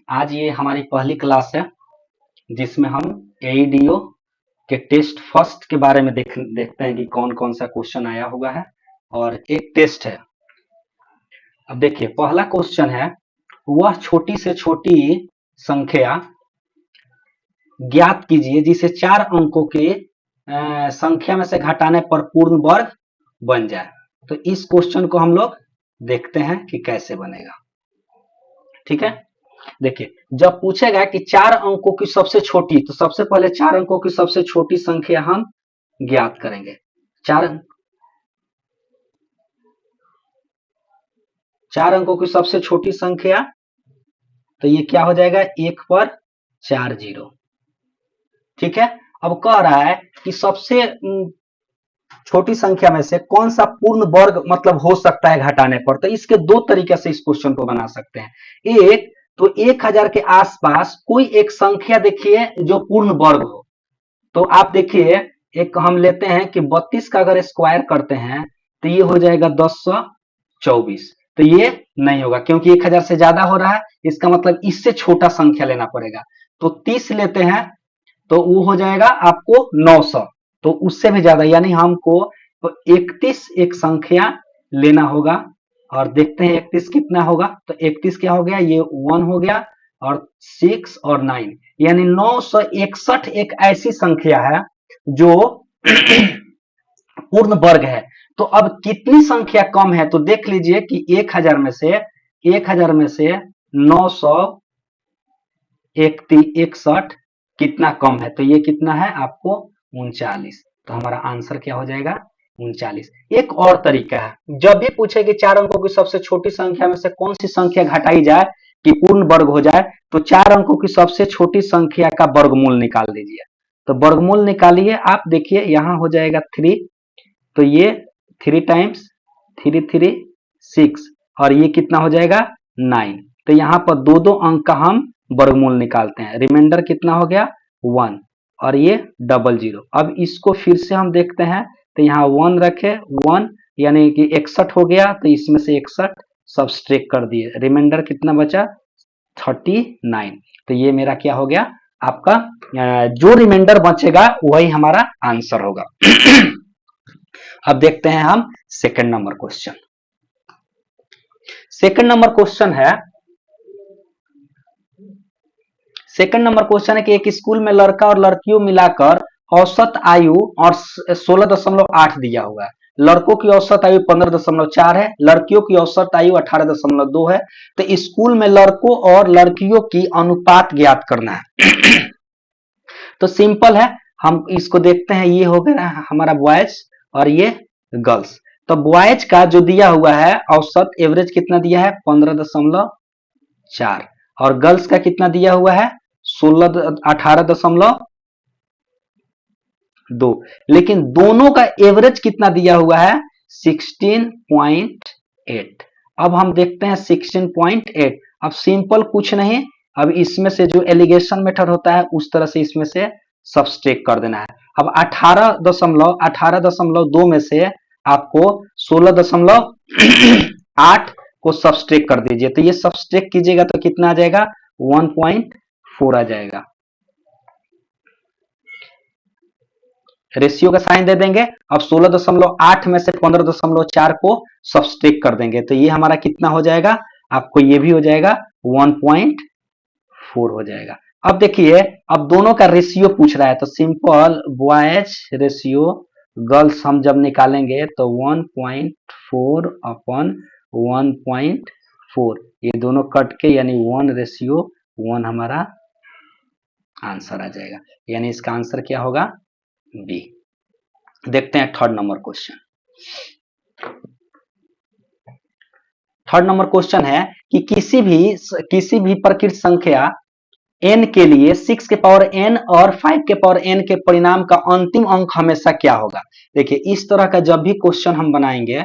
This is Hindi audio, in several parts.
आज ये हमारी पहली क्लास है जिसमें हम एईडीओ के टेस्ट फर्स्ट के बारे में देखते हैं कि कौन कौन सा क्वेश्चन आया हुआ है और एक टेस्ट है। अब देखिए पहला क्वेश्चन है, वह छोटी से छोटी संख्या ज्ञात कीजिए जिसे 4 अंकों के संख्या में से घटाने पर पूर्ण वर्ग बन जाए। तो इस क्वेश्चन को हम लोग देखते हैं कि कैसे बनेगा। ठीक है, देखिए जब पूछेगा कि 4 अंकों की सबसे छोटी, तो सबसे पहले 4 अंकों की सबसे छोटी संख्या हम ज्ञात करेंगे। 4 अंकों की सबसे छोटी संख्या, तो ये क्या हो जाएगा, 1 पर 4 जीरो। ठीक है, अब कह रहा है कि सबसे छोटी संख्या में से कौन सा पूर्ण वर्ग मतलब हो सकता है घटाने पर। तो इसके दो तरीके से इस क्वेश्चन को बना सकते हैं। एक तो 1000 के आसपास कोई एक संख्या देखिए जो पूर्ण वर्ग हो। तो आप देखिए एक हम लेते हैं कि 32 का अगर स्क्वायर करते हैं तो ये हो जाएगा 1024। तो ये नहीं होगा क्योंकि 1000 से ज्यादा हो रहा है, इसका मतलब इससे छोटा संख्या लेना पड़ेगा। तो 30 लेते हैं तो वो हो जाएगा आपको 900, तो उससे भी ज्यादा, यानी हमको 31 एक संख्या लेना होगा। और देखते हैं 31 कितना होगा। तो 31 क्या हो गया, ये 1 हो गया और 6 और 9, यानी 961 एक ऐसी संख्या है जो पूर्ण वर्ग है। तो अब कितनी संख्या कम है, तो देख लीजिए कि 1000 में से 961 कितना कम है। तो ये कितना है आपको 39। तो हमारा आंसर क्या हो जाएगा 39। एक और तरीका है, जब भी पूछे कि 4 अंकों की सबसे छोटी संख्या में से कौन सी संख्या घटाई जाए कि पूर्ण वर्ग हो जाए, तो 4 अंकों की सबसे छोटी संख्या का वर्गमूल निकाल दीजिए। तो वर्गमूल निकालिए, आप देखिए यहां हो जाएगा 3, तो ये 3 टाइम्स 3 3 6 और ये कितना हो जाएगा 9। तो यहाँ पर दो दो अंक का हम वर्गमूल निकालते हैं। रिमाइंडर कितना हो गया 1 और ये 00। अब इसको फिर से हम देखते हैं, तो यहाँ 1 रखे 1 यानी कि 61 हो गया, तो इसमें से 61 सब्सट्रैक्ट कर दिए, रिमाइंडर कितना बचा 39। तो ये मेरा क्या हो गया, आपका जो रिमाइंडर बचेगा वही हमारा आंसर होगा। अब देखते हैं हम second number question. Second number question है कि एक स्कूल में लड़का और लड़कियों मिलाकर औसत आयु और 16.8 दिया हुआ है। लड़कों की औसत आयु 15.4 है, लड़कियों की औसत आयु 18.2 है। तो स्कूल में लड़कों और लड़कियों की अनुपात ज्ञात करना है। तो सिंपल है, हम इसको देखते हैं। ये हो गया हमारा बॉयज और ये गर्ल्स। तो बॉयज का जो दिया हुआ है औसत एवरेज कितना दिया है 15.4 और गर्ल्स का कितना दिया हुआ है 18.2, लेकिन दोनों का एवरेज कितना दिया हुआ है 16.8। अब हम देखते हैं 16.8। अब सिंपल कुछ नहीं, अब इसमें से जो एलिगेशन मेथड होता है उस तरह से इसमें से सब्सट्रैक्ट कर देना है। अब 18.2 में से आपको 16.8 को सब्सट्रैक्ट कर दीजिए। तो ये सब्सट्रैक्ट कीजिएगा तो कितना आ जाएगा 1.4 आ जाएगा। रेशियो का साइन दे देंगे। अब 16.8 में से 15.4 को सब्सट्रैक्ट कर देंगे, तो ये हमारा कितना हो जाएगा, आपको ये भी हो जाएगा 1.4 हो जाएगा। अब देखिए अब दोनों का रेशियो पूछ रहा है, तो सिंपल बॉयज रेशियो गर्ल्स हम जब निकालेंगे तो 1.4 अपन 1.4, ये दोनों कट के यानी 1:1 हमारा आंसर आ जाएगा। यानी इसका आंसर क्या होगा बी। देखते हैं third number question. Third number question है कि किसी भी प्रकृत संख्या n के लिए 6 के पावर n और 5 के पावर n के परिणाम का अंतिम अंक हमेशा क्या होगा। देखिए इस तरह का जब भी क्वेश्चन हम बनाएंगे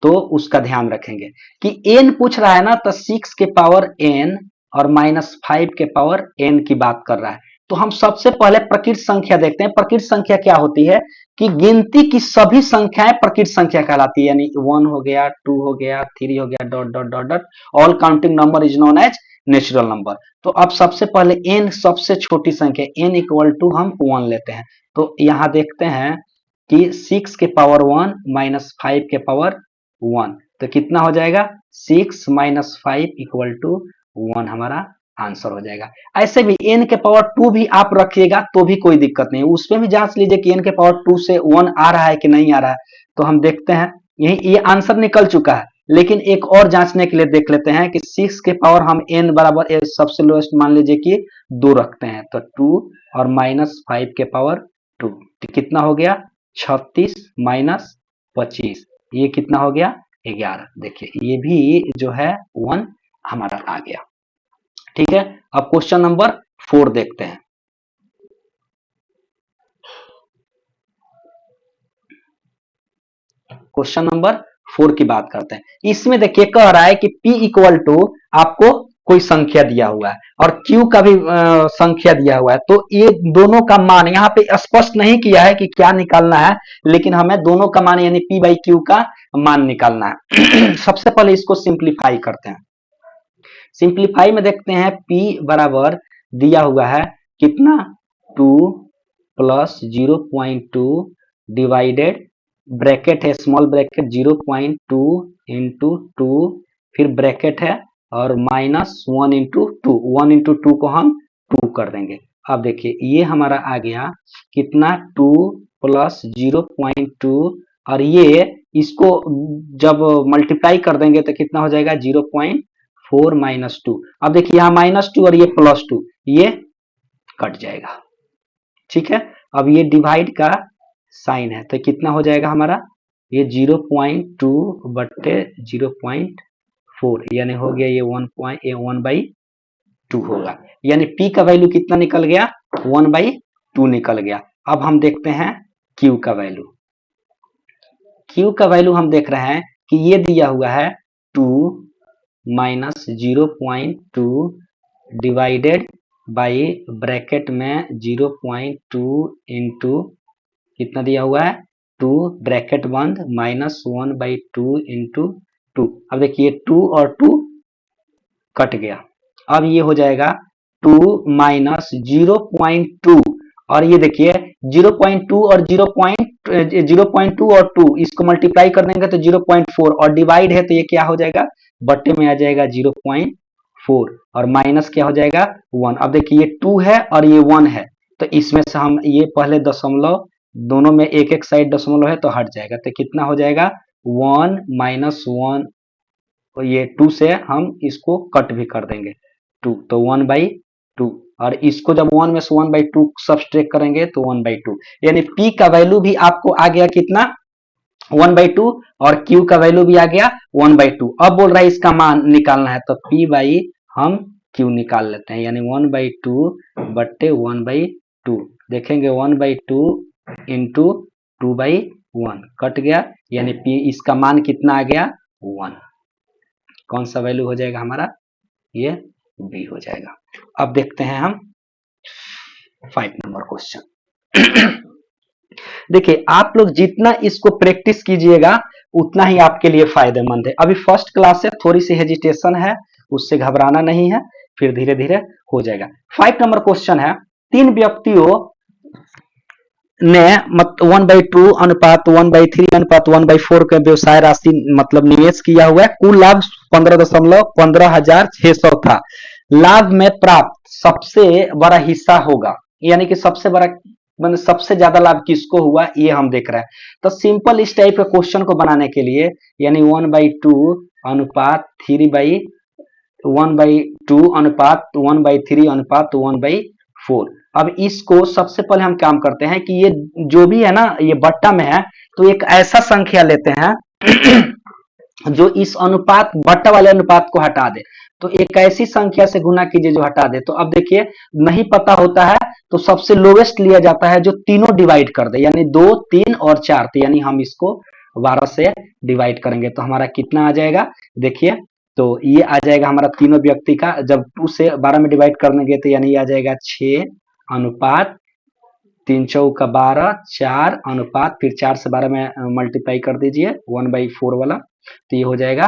तो उसका ध्यान रखेंगे कि n पूछ रहा है ना, तो 6 के पावर n और -5 के पावर n की बात कर रहा है। तो हम सबसे पहले प्रकृत संख्या देखते हैं। प्रकृत संख्या क्या होती है कि गिनती की सभी संख्याएं प्रकृत संख्या कहलाती है, यानी 1 हो गया 2 हो गया 3 हो गया dot dot dot dot, all counting number is known as natural number. तो अब सबसे पहले n सबसे छोटी संख्या n इक्वल टू हम 1 लेते हैं। तो यहाँ देखते हैं कि 6 के पावर 1 माइनस 5 के पावर 1, तो कितना हो जाएगा 6 माइनस 5 इक्वल टू 1 हमारा आंसर हो जाएगा। ऐसे भी n के पावर 2 भी आप रखिएगा तो भी कोई दिक्कत नहीं, उसमें भी जांच लीजिए कि n के पावर 2 से 1 आ रहा है कि नहीं आ रहा है। तो हम देखते हैं यही ये आंसर निकल चुका है, लेकिन एक और जांचने के लिए देख लेते हैं कि 6 के पावर हम n बराबर सबसे लोएस्ट मान लीजिए कि 2 रखते हैं, तो 2 और माइनस 5 के पावर 2, तो कितना हो गया 36 माइनस 25, ये कितना हो गया 11। देखिए ये भी जो है 1 हमारा आ गया। ठीक है, अब क्वेश्चन नंबर 4 देखते हैं। क्वेश्चन नंबर 4 की बात करते हैं। इसमें देखिए कह रहा है कि P इक्वल टू आपको कोई संख्या दिया हुआ है और Q का भी संख्या दिया हुआ है, तो ये दोनों का मान यहाँ पे स्पष्ट नहीं किया है कि क्या निकालना है, लेकिन हमें दोनों का मान यानी P बाई Q का मान निकालना है। सबसे पहले इसको सिंप्लीफाई करते हैं। सिंप्लीफाई में देखते हैं P बराबर दिया हुआ है कितना 2 प्लस 0.2 डिवाइडेड ब्रैकेट है स्मॉल ब्रैकेट 0.2 इंटू 2, फिर ब्रैकेट है और माइनस 1 इंटू 2, 1 इंटू 2 को हम 2 कर देंगे। अब देखिए ये हमारा आ गया कितना 2 प्लस 0.2 और ये इसको जब मल्टीप्लाई कर देंगे तो कितना हो जाएगा 0.4 माइनस 2। अब देखिए यहाँ माइनस 2 और ये प्लस 2 ये कट जाएगा। ठीक है, अब ये डिवाइड का साइन है तो कितना हो जाएगा हमारा ये 0.2 बट्टे 0.4 यानी हो गया ये 1/2 होगा, यानी P का वैल्यू कितना निकल गया 1/2 निकल गया। अब हम देखते हैं Q का वैल्यू। Q का वैल्यू हम देख रहे हैं कि ये दिया हुआ है 2 माइनस 0.2 डिवाइडेड बाई ब्रैकेट में 0.2 इंटू कितना दिया हुआ है 2 ब्रैकेट बंद माइनस 1/2 इंटू 2। अब देखिए 2 और 2 कट गया, अब ये हो जाएगा 2 माइनस 0.2 और ये देखिए 0.2 और 0.2 और 2 इसको मल्टीप्लाई कर देंगे तो 0.4 और डिवाइड है तो ये क्या हो जाएगा बट्टे में आ जाएगा 0.4 और माइनस क्या हो जाएगा 1। अब देखिए ये 2 है और ये 1 है तो इसमें से हम ये पहले दशमलव दोनों में एक एक साइड दशमलव है तो हट जाएगा, तो कितना हो जाएगा 1 माइनस 1, तो ये 2 से हम इसको कट भी कर देंगे 2, तो 1/2 और इसको जब 1 में से 1/2 सब्सट्रैक्ट करेंगे तो 1/2, यानी P का वैल्यू भी आपको आ गया कितना 1/2 और Q का वैल्यू भी आ गया 1/2। अब बोल रहा है इसका मान निकालना है तो P बाई हम Q निकाल लेते हैं, यानी 1/2 बट्टे 1/2 देखेंगे 1/2 इंटू 2/1 कट गया, यानी P इसका मान कितना आ गया 1। कौन सा वैल्यू हो जाएगा हमारा ये B हो जाएगा। अब देखते हैं हम 5 नंबर क्वेश्चन। देखिए आप लोग जितना इसको प्रैक्टिस कीजिएगा उतना ही आपके लिए फायदेमंद है। अभी फर्स्ट क्लास से थोड़ी सी हेजिटेशन है, उससे घबराना नहीं है, फिर धीरे धीरे हो जाएगा। 5 नंबर क्वेश्चन है, 3 व्यक्तियों ने 1/2 अनुपात 1/3 अनुपात 1/4 के व्यवसाय राशि मतलब निवेश किया हुआ है। कुल लाभ 15,15,600 था। लाभ में प्राप्त सबसे बड़ा हिस्सा होगा, यानी कि सबसे बड़ा मतलब सबसे ज्यादा लाभ किसको हुआ ये हम देख रहे हैं। तो सिंपल इस टाइप के क्वेश्चन को बनाने के लिए यानी 1/2 अनुपात 1/2 अनुपात 1/3 अनुपात 1/4। अब इसको सबसे पहले हम काम करते हैं कि ये जो भी है ना ये बट्टा में है तो एक ऐसा संख्या लेते हैं जो इस अनुपात बट्टा वाले अनुपात को हटा दे, तो एक ऐसी संख्या से गुना कीजिए जो हटा दे। तो अब देखिए नहीं पता होता है तो सबसे लोवेस्ट लिया जाता है जो तीनों डिवाइड कर दे, यानी 2 3 और 4, तो यानी हम इसको 12 से डिवाइड करेंगे तो हमारा कितना आ जाएगा देखिए, तो ये आ जाएगा हमारा तीनों व्यक्ति का, जब 2 से 12 में डिवाइड करेंगे तो यानी आ जाएगा 6 अनुपात 3 चौका 12 4 अनुपात फिर 4 से 12 में मल्टीप्लाई कर दीजिए 1/4 वाला, तो ये हो जाएगा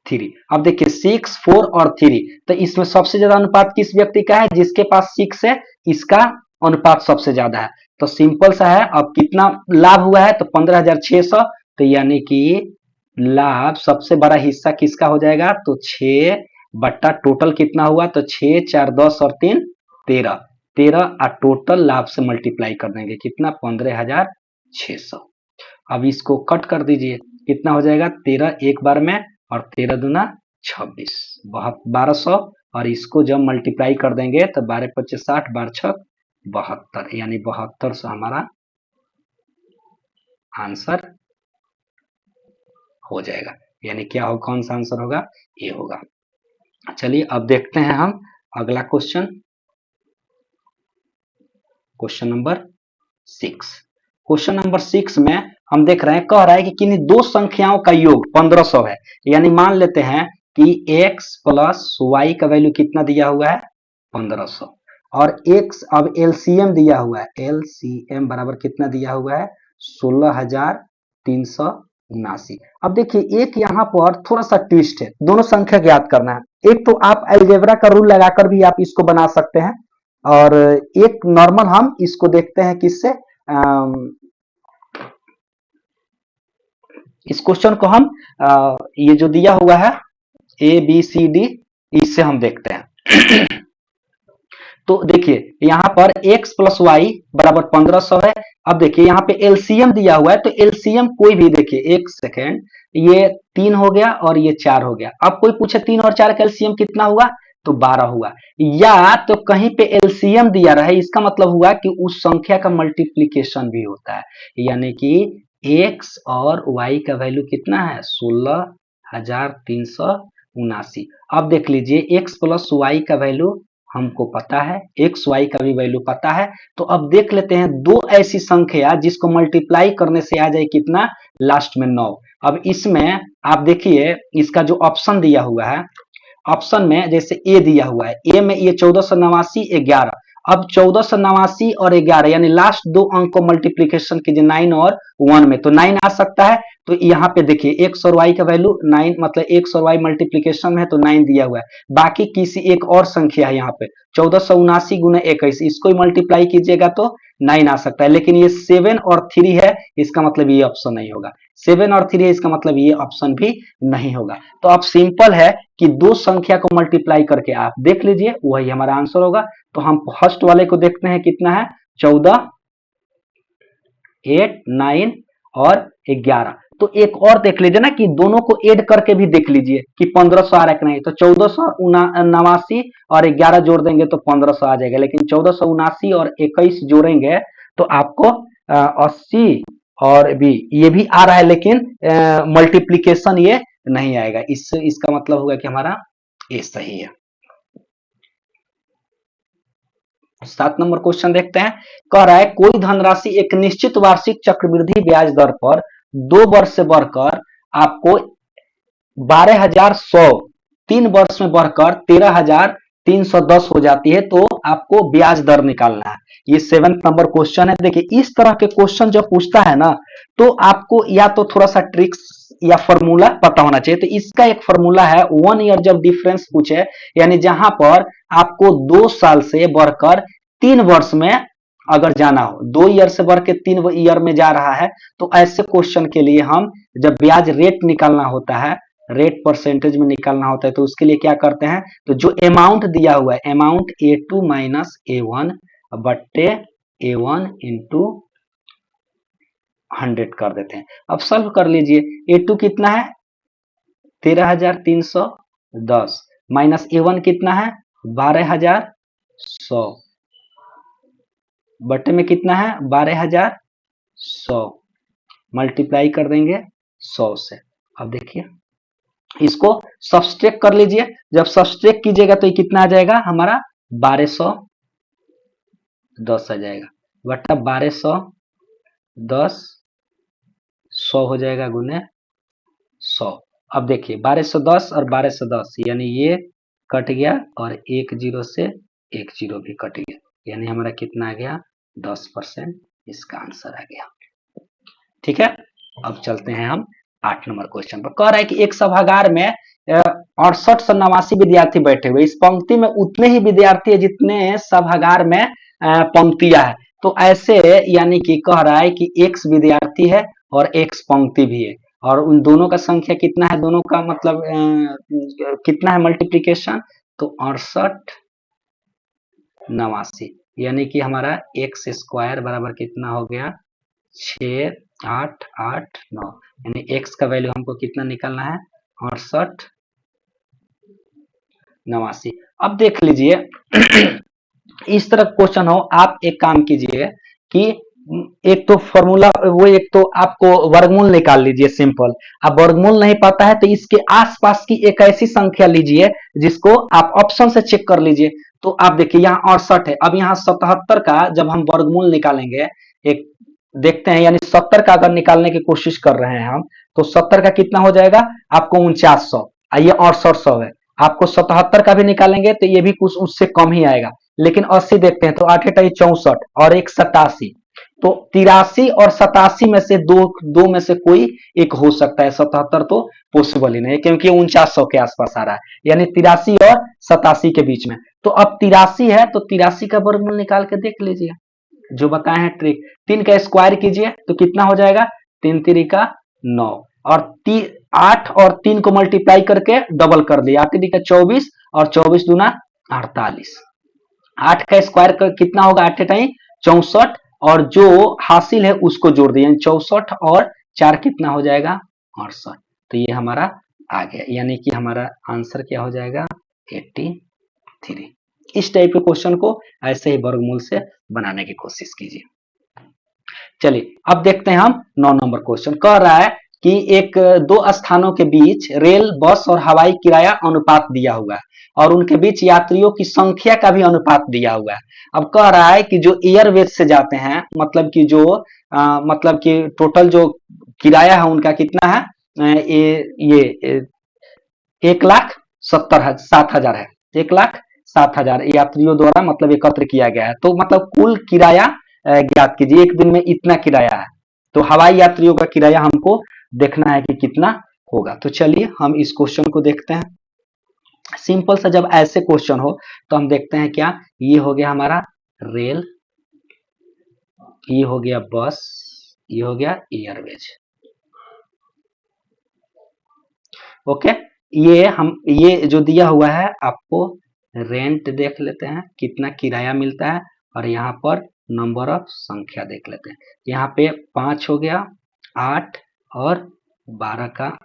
3। अब देखिए 6, 4 और 3, तो इसमें सबसे ज्यादा अनुपात किस व्यक्ति का है? जिसके पास 6 है, इसका अनुपात सबसे ज्यादा है। तो सिंपल सा है। अब कितना लाभ हुआ है? तो 15,600। तो यानी कि लाभ सबसे बड़ा हिस्सा किसका हो जाएगा? तो 6 बट्टा टोटल कितना हुआ? तो 6, 4, 10 और 3, 13। 13 और टोटल लाभ से मल्टीप्लाई कर देंगे, कितना? 15,600। अब इसको कट कर दीजिए, कितना हो जाएगा? 13 एक बार में और 13 दूना 26, 1200। और इसको जब मल्टीप्लाई कर देंगे तो 12 पच्चीस 60, 12 छक 72, यानी 7200 हमारा आंसर हो जाएगा। यानी क्या हो, कौन सा आंसर होगा? ये होगा। चलिए अब देखते हैं हम अगला question, question number 6। Question number 6 में हम देख रहे हैं, कह रहा है कि किन्हीं दो संख्याओं का योग 1500 है। यानी मान लेते हैं कि x प्लस वाई का वैल्यू कितना दिया हुआ है? 1500। और x अब एलसीएम दिया हुआ है, एलसीएम बराबर कितना दिया हुआ है? 16,379। अब देखिए एक यहाँ पर थोड़ा सा ट्विस्ट है, दोनों संख्या ज्ञात करना है। एक तो आप अलजेब्रा का रूल लगाकर भी आप इसको बना सकते हैं, और एक नॉर्मल हम इसको देखते हैं किससे, इस क्वेश्चन को हम ये जो दिया हुआ है ए बी सी डी, इससे हम देखते हैं। तो देखिए यहाँ पर x प्लस वाई बराबर 1500 है। अब देखिए यहाँ पे एलसीएम दिया हुआ है, तो एलसीएम कोई भी, देखिए एक सेकेंड, ये 3 हो गया और ये 4 हो गया। अब कोई पूछे 3 और 4 का एलसीएम कितना हुआ? तो 12 हुआ। या तो कहीं पे एलसीएम दिया रहे, इसका मतलब हुआ कि उस संख्या का मल्टीप्लीकेशन भी होता है। यानी कि x और y का वैल्यू कितना है? 16,379। अब देख लीजिए x प्लस वाई का वैल्यू हमको पता है, एक्स वाई का भी वैल्यू पता है। तो अब देख लेते हैं दो ऐसी संख्या जिसको मल्टीप्लाई करने से आ जाए कितना? लास्ट में 9। अब इसमें आप देखिए इसका जो ऑप्शन दिया हुआ है, ऑप्शन में जैसे ए दिया हुआ है, ए में ये 1489 11। अब 1489 और 11 यानी लास्ट दो अंक को मल्टीप्लीकेशन कीजिए 9 और 1 में, तो 9 आ सकता है। तो यहाँ पे देखिए एक्स और वाई का वैल्यू 9, मतलब एक्स और वाई मल्टीप्लीकेशन में है तो 9 दिया हुआ है। बाकी किसी एक और संख्या है यहाँ पे 1479 गुना 21, इसको मल्टीप्लाई कीजिएगा तो 9 आ सकता है। लेकिन ये 7 और 3 है, इसका मतलब ये ऑप्शन नहीं होगा। 7 और 3 है, इसका मतलब ये ऑप्शन भी नहीं होगा। तो अब सिंपल है कि दो संख्या को मल्टीप्लाई करके आप देख लीजिए, वही हमारा आंसर होगा। तो हम फर्स्ट वाले को देखते हैं, कितना है? 14, 8, 9 और 11। तो एक और देख लीजिए ना कि दोनों को ऐड करके भी देख लीजिए कि 1500 आ रहा है कि नहीं। तो 1489 और 11 जोड़ देंगे तो 1500 आ जाएगा, लेकिन 1479 और 21 जोड़ेंगे तो आपको 80 और भी ये भी आ रहा है, लेकिन मल्टीप्लीकेशन ये नहीं आएगा। इसका मतलब होगा कि हमारा ये सही है। 7 नंबर क्वेश्चन देखते हैं। कह रहा है कोई धनराशि एक निश्चित वार्षिक चक्रवृद्धि ब्याज दर पर 2 वर्ष से बढ़कर आपको 12,100 3 वर्ष में बढ़कर 13,310 हो जाती है, तो आपको ब्याज दर निकालना है। ये 7 नंबर क्वेश्चन है। देखिए इस तरह के क्वेश्चन जब पूछता है ना, तो आपको या तो थोड़ा सा ट्रिक्स या फॉर्मूला पता होना चाहिए। तो इसका एक फॉर्मूला है 1 ईयर जब डिफरेंस पूछे, यानी जहां पर आपको 2 साल से बढ़कर 3 वर्ष में अगर जाना हो, 2 ईयर से बढ़ के 3 ईयर में जा रहा है, तो ऐसे क्वेश्चन के लिए हम जब ब्याज रेट निकालना होता है, रेट परसेंटेज में निकालना होता है, तो उसके लिए क्या करते हैं? तो जो अमाउंट दिया हुआ है, अमाउंट A2 माइनस A1 बट्टे A1 इंटू 100 कर देते हैं। अब सॉल्व कर लीजिए। A2 कितना है? 13,310 माइनस A1 कितना है? 12,100 बटे में कितना है? 12,100 मल्टीप्लाई कर देंगे 100 से। अब देखिए इसको सब्सट्रैक्ट कर लीजिए। जब सब्सट्रैक्ट कीजिएगा तो ये कितना आ जाएगा हमारा? 1210 आ जाएगा बटा 1210, 100 हो जाएगा गुने 100। अब देखिए 1210 और 1210 यानी ये कट गया और एक जीरो से एक जीरो भी कट गया, यानी हमारा कितना आ गया? 10%। इसका आंसर आ गया। ठीक है, अब चलते हैं हम 8 नंबर क्वेश्चन पर कह रहा है कि एक सभागार में 68 से 89 विद्यार्थी बैठे हुए, इस पंक्ति में उतने ही विद्यार्थी है जितने सभागार में पंक्तियां है। तो ऐसे यानी कि कह रहा है कि x विद्यार्थी है और x पंक्ति भी है, और उन दोनों का संख्या कितना है, दोनों का मतलब कितना है मल्टीप्लीकेशन, तो 68 89, यानी कि हमारा एक्स स्क्वायर बराबर कितना हो गया 6889, यानी x का वैल्यू हमको कितना निकालना है 68 89। अब देख लीजिए इस तरह क्वेश्चन हो, आप एक काम कीजिए कि एक तो फॉर्मूला वो, एक तो आपको वर्गमूल निकाल लीजिए सिंपल। अब वर्गमूल नहीं पता है तो इसके आसपास की एक ऐसी संख्या लीजिए जिसको आप ऑप्शन से चेक कर लीजिए। तो आप देखिए यहाँ 68 है, अब यहाँ 77 का जब हम वर्गमूल निकालेंगे, एक देखते हैं, यानी 70 का अगर निकालने की कोशिश कर रहे हैं हम, तो 70 का कितना हो जाएगा आपको 4900, ये 6800 है। आपको 77 का भी निकालेंगे तो ये भी कुछ उससे कम ही आएगा। लेकिन 80 देखते हैं तो 8 8 64 और एक 87, तो 83 और 87 में से दो में से कोई एक हो सकता है, 77 तो पॉसिबल ही नहीं है क्योंकि 4900 के आसपास आ रहा है, यानी 83 और 87 के बीच में। तो अब 83 है तो 83 का वर्गमूल निकाल के देख लीजिए, जो बताए हैं ट्रिक। 3 का स्क्वायर कीजिए तो कितना हो जाएगा 3 3 का 9, और 8 और 3 को मल्टीप्लाई करके डबल कर दिया, 8 3 का 24 और 24 दूना 48। 8 का स्क्वायर कितना होगा 8 टाइम 64, और जो हासिल है उसको जोड़ दिए 64 और 4 कितना हो जाएगा 68। तो ये हमारा आ गया, यानी कि हमारा आंसर क्या हो जाएगा 83। इस टाइप के क्वेश्चन को ऐसे ही वर्गमूल से बनाने की कोशिश कीजिए। चलिए अब देखते हैं हम 9 नंबर क्वेश्चन। कह रहा है कि एक दो स्थानों के बीच रेल, बस और हवाई किराया अनुपात दिया हुआ है, और उनके बीच यात्रियों की संख्या का भी अनुपात दिया हुआ है। अब कह रहा है कि जो एयरवेज से जाते हैं, मतलब कि जो मतलब कि टोटल जो किराया है उनका कितना है, ये 1,70,000 है, 1,07,000 यात्रियों द्वारा मतलब एकत्र किया गया है। तो मतलब कुल किराया ज्ञात कीजिए, एक दिन में इतना किराया है, तो हवाई यात्रियों का किराया हमको देखना है कि कितना होगा। तो चलिए हम इस क्वेश्चन को देखते हैं। सिंपल सा जब ऐसे क्वेश्चन हो तो हम देखते हैं क्या, ये हो गया हमारा रेल, ये हो गया बस, ये हो गया एयरवेज। ओके, ये जो दिया हुआ है आपको रेंट देख लेते हैं कितना किराया मिलता है, और यहाँ पर नंबर ऑफ संख्या देख लेते हैं। यहाँ पे 5 हो गया, 8 और 12 का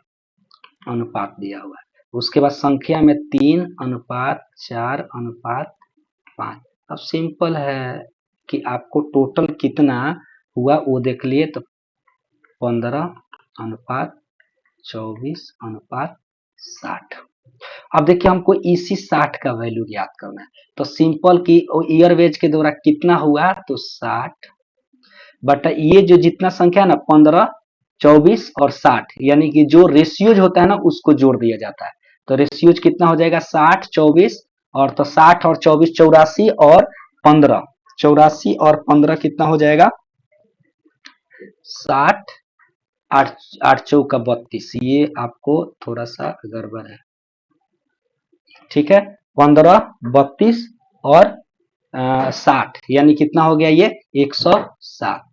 अनुपात दिया हुआ है। उसके बाद संख्या में 3 अनुपात 4 अनुपात 5। अब सिंपल है कि आपको टोटल कितना हुआ वो देख लिए, तो 15 अनुपात 24 अनुपात 60। अब देखिए हमको इसी 60 का वैल्यू ज्ञात करना है, तो सिंपल की एयरवेज के द्वारा कितना हुआ, तो 60 बटा ये जो जितना संख्या है ना 15 24 और 60, यानी कि जो रेशियोज होता है ना उसको जोड़ दिया जाता है। तो रेशियोज कितना हो जाएगा 60 24, और तो 60 और 24 84, और 15 84 और 15 कितना हो जाएगा 60, 8 8 चौका 32, ये आपको थोड़ा सा गड़बड़ है, ठीक है। 15 32 और 60, यानी कितना हो गया ये 107,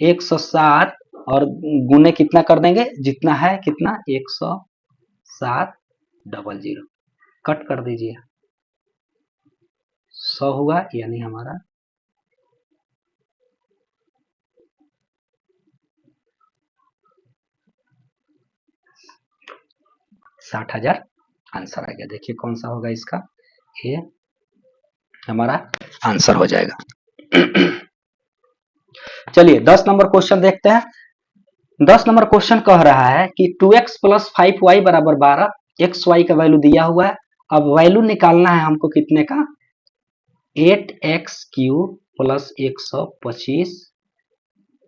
107 और गुने कितना कर देंगे जितना है, कितना 107 डबल 0 कट कर दीजिए, 100 हुआ, यानी हमारा 60,000 आंसर आ गया। देखिए कौन सा होगा इसका, ये हमारा आंसर हो जाएगा। चलिए 10 नंबर क्वेश्चन देखते हैं। 10 नंबर क्वेश्चन कह रहा है कि 2x प्लस 5y बराबर 12, एक्स वाई का वैल्यू दिया हुआ है। अब वैल्यू निकालना है हमको कितने का, 8x³ प्लस 125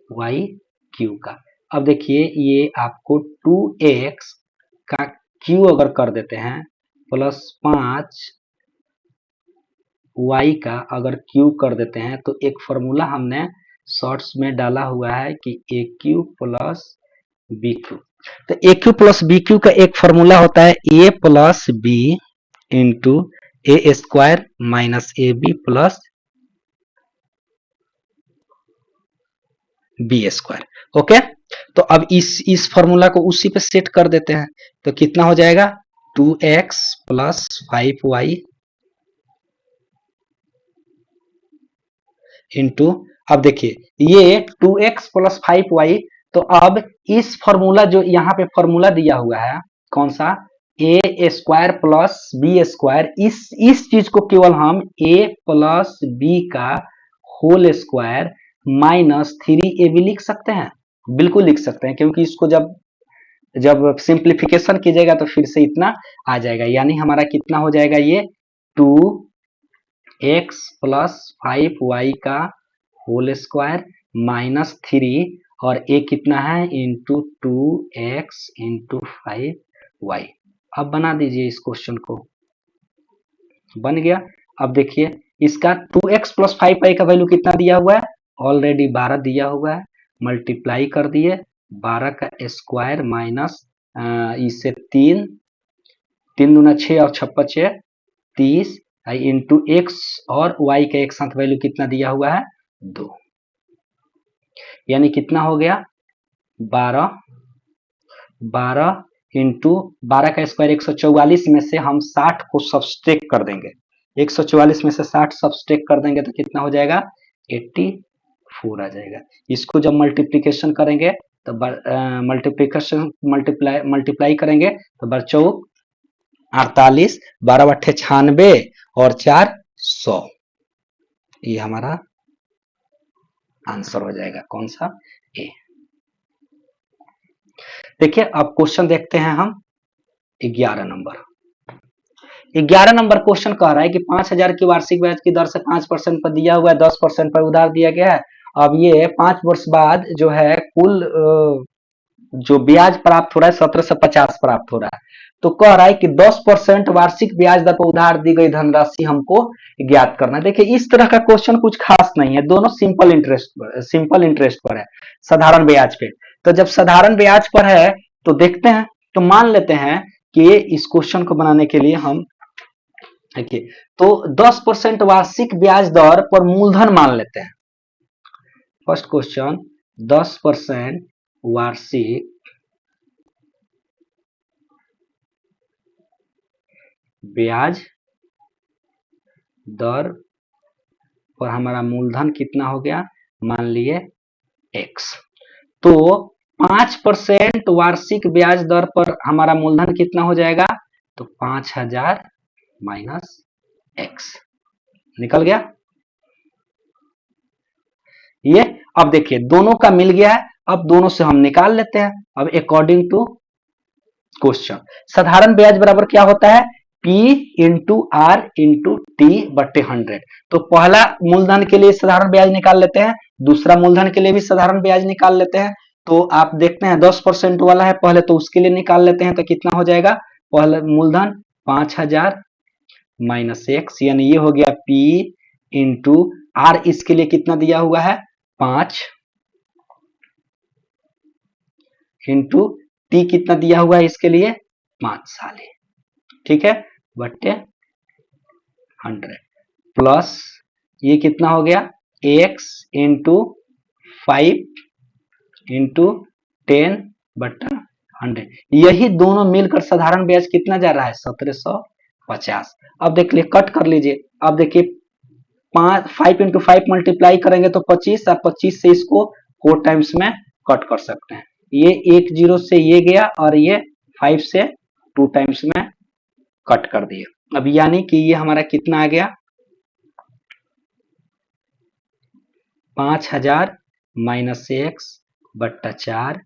वाई क्यू का। अब देखिए ये आपको 2x का क्यू अगर कर देते हैं प्लस 5 वाई का अगर क्यू कर देते हैं, तो एक फॉर्मूला हमने शॉर्ट्स में डाला हुआ है कि a cube plus b cube. तो a cube plus b cube का एक फॉर्मूला होता है a plus b into a square minus a b plus b square. Okay, तो अब इस फॉर्मूला को उसी पे सेट कर देते हैं, तो कितना हो जाएगा 2x प्लस 5y इंटू, अब देखिए ये 2x प्लस 5y, तो अब इस फॉर्मूला जो यहाँ पे फॉर्मूला दिया हुआ है कौन सा ए स्क्वायर प्लस बी स्क्वायर, इस चीज को केवल हम ए प्लस बी का होल स्क्वायर माइनस 3ab लिख सकते हैं, बिल्कुल लिख सकते हैं, क्योंकि इसको जब जब सिंप्लीफिकेशन कीजिएगा तो फिर से इतना आ जाएगा, यानी हमारा कितना हो जाएगा ये 2x प्लस 5y का होल स्क्वायर माइनस 3 और ए कितना है इंटू 2x इंटू 5y। अब बना दीजिए इस क्वेश्चन को, बन गया। अब देखिए इसका 2x प्लस 5y का वैल्यू कितना दिया हुआ है, ऑलरेडी 12 दिया हुआ है, मल्टीप्लाई कर दिए 12 का स्क्वायर माइनस इससे 3 दूना 6 और 6 6 30 इंटू एक्स और वाई का एक साथ वैल्यू कितना दिया हुआ है 2, यानी कितना हो गया 12 इंटू 12 का स्क्वायर 144 में से हम 60 को सब्सट्रैक्ट कर देंगे, 144 में से 60 सब्सट्रैक्ट कर देंगे तो कितना हो जाएगा 84 आ जाएगा। इसको जब मल्टीप्लीकेशन करेंगे तो मल्टीप्लाई करेंगे तो बच्चों 48, 12 बट्ठे 96 और 4 100, ये हमारा आंसर हो जाएगा कौन सा ए। देखिए अब क्वेश्चन देखते हैं हम 11 नंबर। 11 नंबर क्वेश्चन कह रहा है कि 5000 की वार्षिक ब्याज की दर से 5% पर दिया हुआ है, 10% पर उधार दिया गया है। अब ये 5 वर्ष बाद जो है कुल जो ब्याज प्राप्त हो रहा है 1750 प्राप्त हो रहा है, तो कह रहा है कि 10% वार्षिक ब्याज दर पर उधार दी गई धनराशि हमको ज्ञात करना है। देखिए इस तरह का क्वेश्चन कुछ खास नहीं है, दोनों सिंपल इंटरेस्ट पर है, साधारण ब्याज पे। तो जब साधारण ब्याज पर है तो देखते हैं, तो मान लेते हैं कि इस क्वेश्चन को बनाने के लिए हम देखिए तो 10% वार्षिक ब्याज दर पर मूलधन मान लेते हैं। फर्स्ट क्वेश्चन 10% वार्षिक ब्याज दर पर हमारा मूलधन कितना हो गया, मान लिए x। तो 5% वार्षिक ब्याज दर पर हमारा मूलधन कितना हो जाएगा, तो 5000 माइनस x निकल गया ये। अब देखिए दोनों का मिल गया है, अब दोनों से हम निकाल लेते हैं। अब अकॉर्डिंग टू क्वेश्चन साधारण ब्याज बराबर क्या होता है P into R into T बट्टे 100। तो पहला मूलधन के लिए साधारण ब्याज निकाल लेते हैं, दूसरा मूलधन के लिए भी साधारण ब्याज निकाल लेते हैं। तो आप देखते हैं 10% वाला है पहले, तो उसके लिए निकाल लेते हैं, तो कितना हो जाएगा पहले मूलधन 5000 माइनस एक्स, यानी ये हो गया P इंटू आर, इसके लिए कितना दिया हुआ है 5 इंटू टी कितना दिया हुआ है इसके लिए 5 साल, ठीक है, बट्टे 100 प्लस ये कितना हो गया x इंटू 5 इंटू 10 बट्टा 100, यही दोनों मिलकर साधारण ब्याज कितना जा रहा है 1750। अब देख लीजिए कट कर लीजिए, अब देखिए 5 इंटू 5 मल्टीप्लाई करेंगे तो 25, अब 25 से इसको 4 टाइम्स में कट कर सकते हैं, ये 1 0 से ये गया और ये 5 से 2 टाइम्स में कट कर दिए। अब यानी कि ये हमारा कितना आ गया 5000 माइनस एक्स बट्टा 4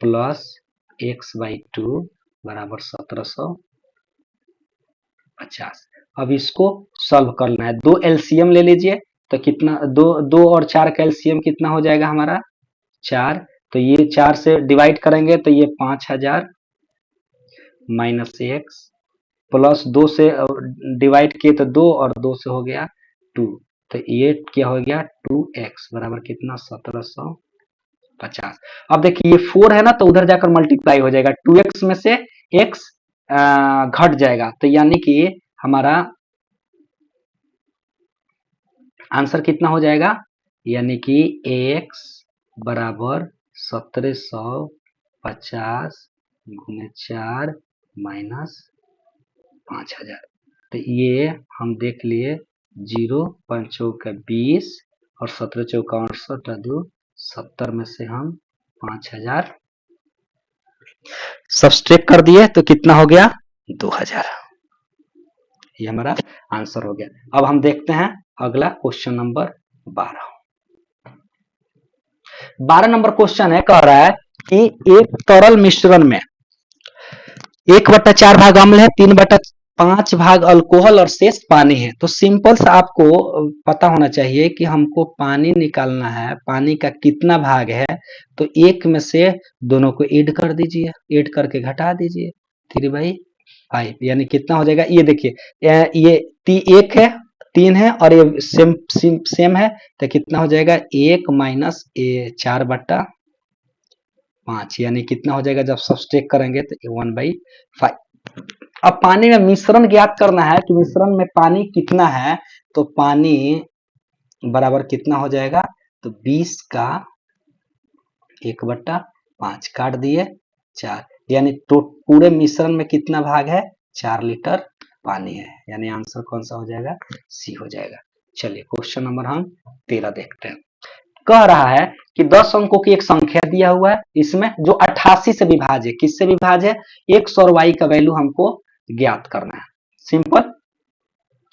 प्लस एक्स बाई 2 बराबर 1750। अब इसको सॉल्व करना है, दो एलसीएम ले लीजिए, तो कितना दो और 4 का एलसीएम कितना हो जाएगा हमारा 4, तो ये 4 से डिवाइड करेंगे तो ये 5000 माइनस एक्स प्लस 2 से डिवाइड किए तो 2 और 2 से हो गया 2, तो ये क्या हो गया 2x बराबर कितना 1750। 50। अब देखिए ये 4 है ना, तो उधर जाकर मल्टीप्लाई हो जाएगा, 2x में से x घट जाएगा, तो यानी कि हमारा आंसर कितना हो जाएगा, यानी कि x बराबर 1750 गुने 4 माइनस 5000। तो ये हम देख लिए 0 5 चौका 20 और 17 चौका 68 2 70 में से हम 5000 सब्सट्रैक्ट कर दिए, तो कितना हो गया 2000। ये हमारा आंसर हो गया। अब हम देखते हैं अगला क्वेश्चन नंबर 12 नंबर क्वेश्चन है, कह रहा है कि एक तरल मिश्रण में 1/4 भाग अम्ल है, 3/5 भाग अल्कोहल और शेष पानी है। तो सिंपल सा आपको पता होना चाहिए कि हमको पानी निकालना है, पानी का कितना भाग है, तो एक में से दोनों को ऐड कर दीजिए, ऐड करके घटा दीजिए 3/5, यानी कितना हो जाएगा, ये देखिए ये एक है 3 है और ये सेम है, तो कितना हो जाएगा 1 माइनस 4/5, यानी कितना हो जाएगा जब सब्सट्रैक्ट करेंगे तो 1/5। अब पानी में मिश्रण ज्ञात करना है कि मिश्रण में पानी कितना है, तो पानी बराबर कितना हो जाएगा, तो 20 का 1/5 काट दिए 4, यानी तो पूरे मिश्रण में कितना भाग है, 4 लीटर पानी है, यानी आंसर कौन सा हो जाएगा, सी हो जाएगा। चलिए क्वेश्चन नंबर हम 13 देखते हैं। कह रहा है कि 10 अंकों की एक संख्या दिया हुआ है, इसमें जो 88 से विभाज्य है, किससे विभाज्य है, x और y का वैल्यू हमको ज्ञात करना है। सिंपल,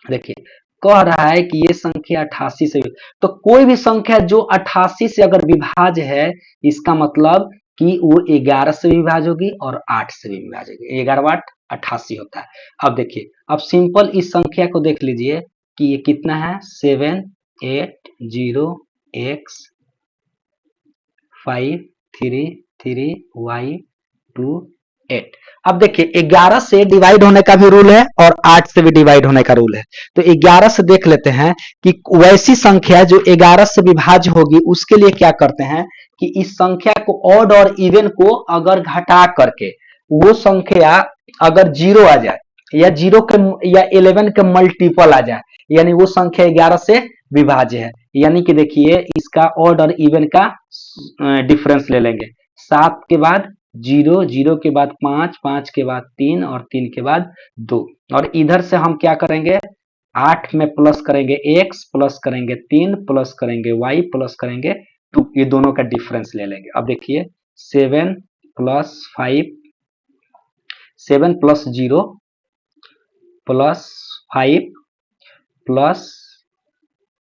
देखिए कह रहा है कि ये संख्या 88 से, तो कोई भी संख्या जो 88 से अगर विभाज्य है, इसका मतलब कि वो 11 से विभाज्य होगी और 8 से भी विभाज्य होगी, 11 8 88 होता है। अब देखिए, अब सिंपल इस संख्या को देख लीजिए कि ये कितना है, 780x 533y28। अब देखिए 11 से डिवाइड होने का भी रूल है और 8 से भी डिवाइड होने का रूल है। तो 11 से देख लेते हैं कि वैसी संख्या जो 11 से विभाज्य होगी, उसके लिए क्या करते हैं कि इस संख्या को ऑड और इवन को अगर घटा करके वो संख्या अगर 0 आ जाए या 0 के या 11 के मल्टीपल आ जाए, यानी वो संख्या 11 से विभाज्य है। यानी कि देखिए इसका ऑड और इवन का डिफरेंस ले लेंगे, 7 के बाद 0, 0 के बाद 5, 5 के बाद 3 और 3 के बाद 2, और इधर से हम क्या करेंगे, 8 में प्लस करेंगे x, प्लस करेंगे 3, प्लस करेंगे y, प्लस करेंगे 2, ये दोनों का डिफरेंस ले लेंगे। अब देखिए 7 प्लस 0 प्लस 5 प्लस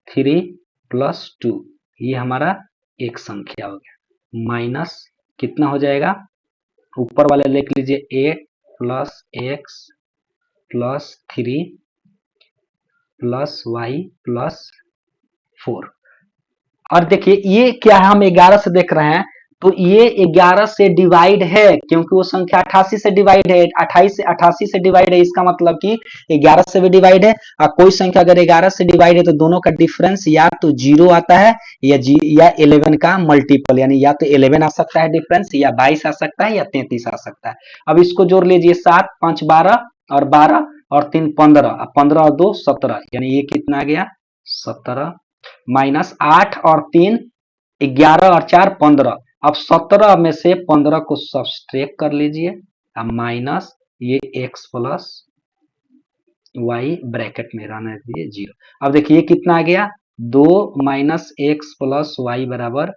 3 प्लस 2, ये हमारा एक संख्या हो गया, माइनस कितना हो जाएगा, ऊपर वाले लिख लीजिए 8 plus x plus 3 plus y plus 4। और देखिए ये क्या है, हम 11 से देख रहे हैं, तो ये 11 से डिवाइड है, क्योंकि वो संख्या 88 से डिवाइड है, 88 से डिवाइड है, इसका मतलब कि 11 से भी डिवाइड है। और कोई संख्या अगर 11 से डिवाइड है तो दोनों का डिफरेंस या तो 0 आता है या 11 का मल्टीपल, यानी या तो 11 आ सकता है डिफरेंस, या 22 आ सकता है, या 33 आ सकता है। अब इसको जोड़ लीजिए, 7 5 12 और 12 और 3 15, 15 और 2 17, यानी ये कितना आ गया 17, माइनस 8 और 3 11 और 4 15। अब 17 में से 15 को सब्सट्रैक्ट कर लीजिए, अब माइनस ये x प्लस y ब्रैकेट में रहने दीजिए 0। अब देखिए कितना आ गया, 2 माइनस x प्लस y बराबर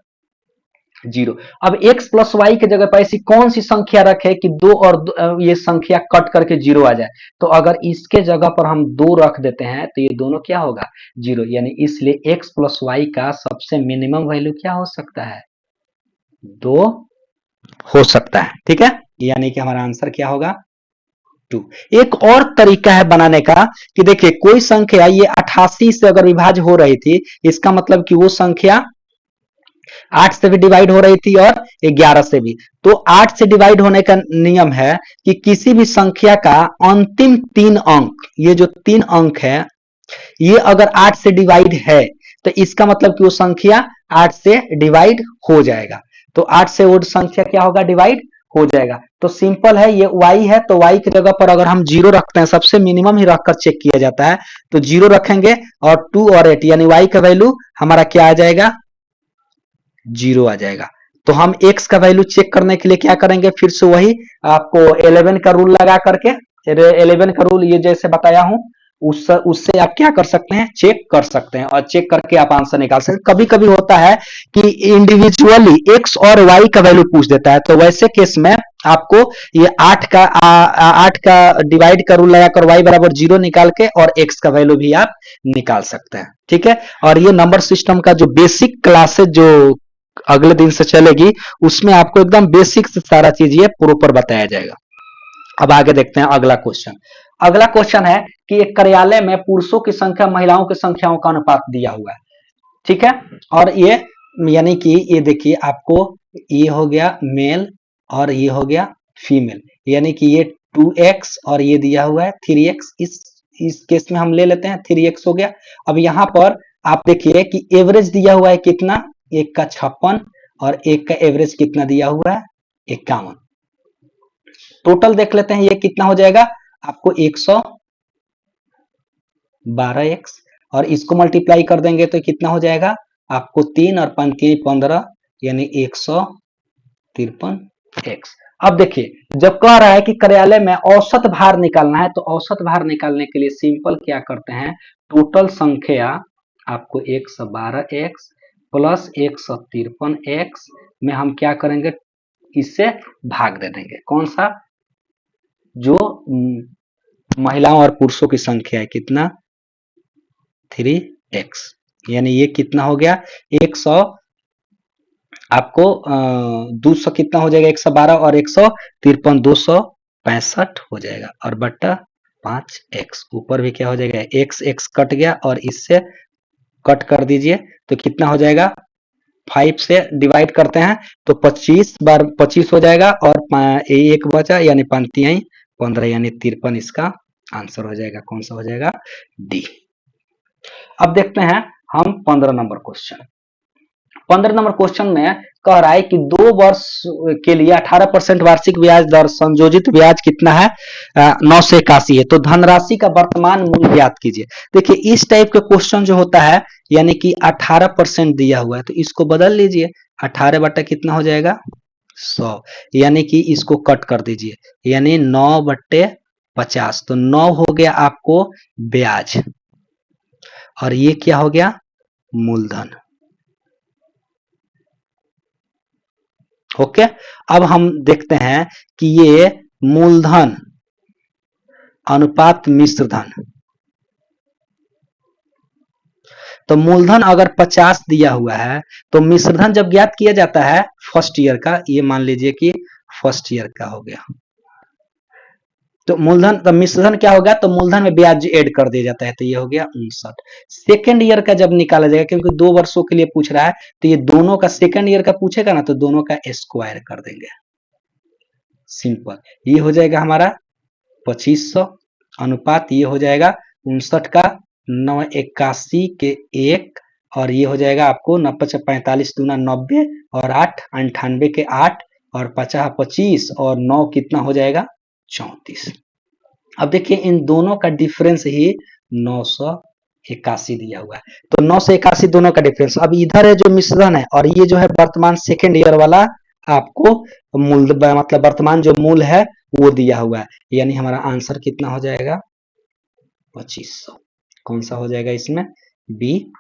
0। अब x प्लस y की जगह पर ऐसी कौन सी संख्या रखे कि 2 और ये संख्या कट करके 0 आ जाए, तो अगर इसके जगह पर हम 2 रख देते हैं तो ये दोनों क्या होगा 0, यानी इसलिए x प्लस y का सबसे मिनिमम वैल्यू क्या हो सकता है, 2 हो सकता है। ठीक है, यानी कि हमारा आंसर क्या होगा 2। एक और तरीका है बनाने का कि देखिए कोई संख्या ये 88 से अगर विभाज्य हो रही थी, इसका मतलब कि वो संख्या 8 से भी डिवाइड हो रही थी और 11 से भी, तो 8 से डिवाइड होने का नियम है कि किसी भी संख्या का अंतिम 3 अंक, ये जो 3 अंक है, ये अगर 8 से डिवाइड है तो इसका मतलब कि वो संख्या 8 से डिवाइड हो जाएगा। तो 8 से ओड संख्या क्या होगा, डिवाइड हो जाएगा। तो सिंपल है, ये y है तो y की जगह पर अगर हम 0 रखते हैं, सबसे मिनिमम ही रखकर चेक किया जाता है, तो 0 रखेंगे और 2 और 8 यानी y का वैल्यू हमारा क्या आ जाएगा, 0 आ जाएगा। तो हम x का वैल्यू चेक करने के लिए क्या करेंगे, फिर से वही आपको 11 का रूल लगा करके, 11 का रूल ये जैसे बताया हूं, उससे आप क्या कर सकते हैं, चेक कर सकते हैं, और चेक करके आप आंसर निकाल सकते हैं। कभी कभी होता है कि इंडिविजुअली x और y का वैल्यू पूछ देता है, तो वैसे केस में आपको ये 8 का डिवाइड का रूल लगाकर y बराबर 0 निकाल के और x का वैल्यू भी आप निकाल सकते हैं। ठीक है, और ये नंबर सिस्टम का जो बेसिक क्लासेस जो अगले दिन से चलेगी, उसमें आपको एकदम बेसिक से सारा चीज ये प्रॉपर बताया जाएगा। अब आगे देखते हैं अगला क्वेश्चन। अगला क्वेश्चन है कि एक कार्यालय में पुरुषों की संख्या महिलाओं की संख्याओं का अनुपात दिया हुआ है। ठीक है, और ये यानी कि ये देखिए आपको, ये हो गया मेल और ये हो गया फीमेल, यानी कि ये 2x और ये दिया हुआ है 3x। इस केस में हम ले लेते हैं 3x हो गया। अब यहां पर आप देखिए कि एवरेज दिया हुआ है कितना, एक का 56 और एक का एवरेज कितना दिया हुआ है, 51। टोटल देख लेते हैं ये कितना हो जाएगा आपको, 112x, और इसको मल्टीप्लाई कर देंगे तो कितना हो जाएगा आपको, 3 और 5 15 यानी 153x। अब देखिए जब कह रहा है कि कार्यालय में औसत भार निकालना है, तो औसत भार निकालने के लिए सिंपल क्या करते हैं, टोटल संख्या आपको 112x प्लस 153x में हम क्या करेंगे, इससे भाग दे देंगे। कौन सा, जो महिलाओं और पुरुषों की संख्या है कितना, 3x, यानी ये कितना हो गया 100, आपको 200 कितना हो जाएगा, 112 और 153 265 हो जाएगा, और बट्टा 5x, ऊपर भी क्या हो जाएगा, x कट गया और इससे कट कर दीजिए तो कितना हो जाएगा, 5 से डिवाइड करते हैं तो 25 बार 25 हो जाएगा, और एक बचा यानी 5 तिहाई 15 यानी 53, इसका आंसर हो जाएगा। कौन सा हो जाएगा, डी। अब देखते हैं हम 15 नंबर क्वेश्चन। 15 नंबर क्वेश्चन में कह रहा है कि 2 वर्ष के लिए 18% वार्षिक ब्याज दर, संयोजित ब्याज कितना है, 981 है, तो धनराशि का वर्तमान मूल्य ज्ञात कीजिए। देखिए इस टाइप का क्वेश्चन जो होता है, यानी कि 18% दिया हुआ है, तो इसको बदल लीजिए, 18 बटा कितना हो जाएगा 100, यानी कि इसको कट कर दीजिए, यानी 9/50, तो 9 हो गया आपको ब्याज, और ये क्या हो गया, मूलधन। ओके, अब हम देखते हैं कि ये मूलधन अनुपात मिश्र धन, तो मूलधन अगर 50 दिया हुआ है, तो मिश्रधन जब ज्ञात किया जाता है फर्स्ट ईयर का, ये मान लीजिए कि फर्स्ट ईयर का हो गया, तो मूलधन, तो मिश्रधन क्या होगा, तो मूलधन में ब्याज ऐड कर दिया जाता है, तो ये हो गया 59। सेकेंड ईयर का जब निकाला जाएगा, क्योंकि 2 वर्षों के लिए पूछ रहा है, तो ये दोनों का सेकेंड ईयर का पूछेगा ना, तो दोनों का स्क्वायर कर देंगे, सिंपल। ये हो जाएगा हमारा 2500 अनुपात, ये हो जाएगा 59 का 981 के 1, और ये हो जाएगा आपको 45 दूना 90 और 8 98 के 8 और 50 25 और 9 कितना हो जाएगा 34। अब देखिए इन दोनों का डिफरेंस ही 981 दिया हुआ है, तो 981 दोनों का डिफरेंस। अब इधर है जो मिश्रण है, और ये जो है वर्तमान सेकेंड ईयर वाला आपको मूल, मतलब वर्तमान जो मूल है वो दिया हुआ है, यानी हमारा आंसर कितना हो जाएगा 2500। कौन सा हो जाएगा इसमें, बी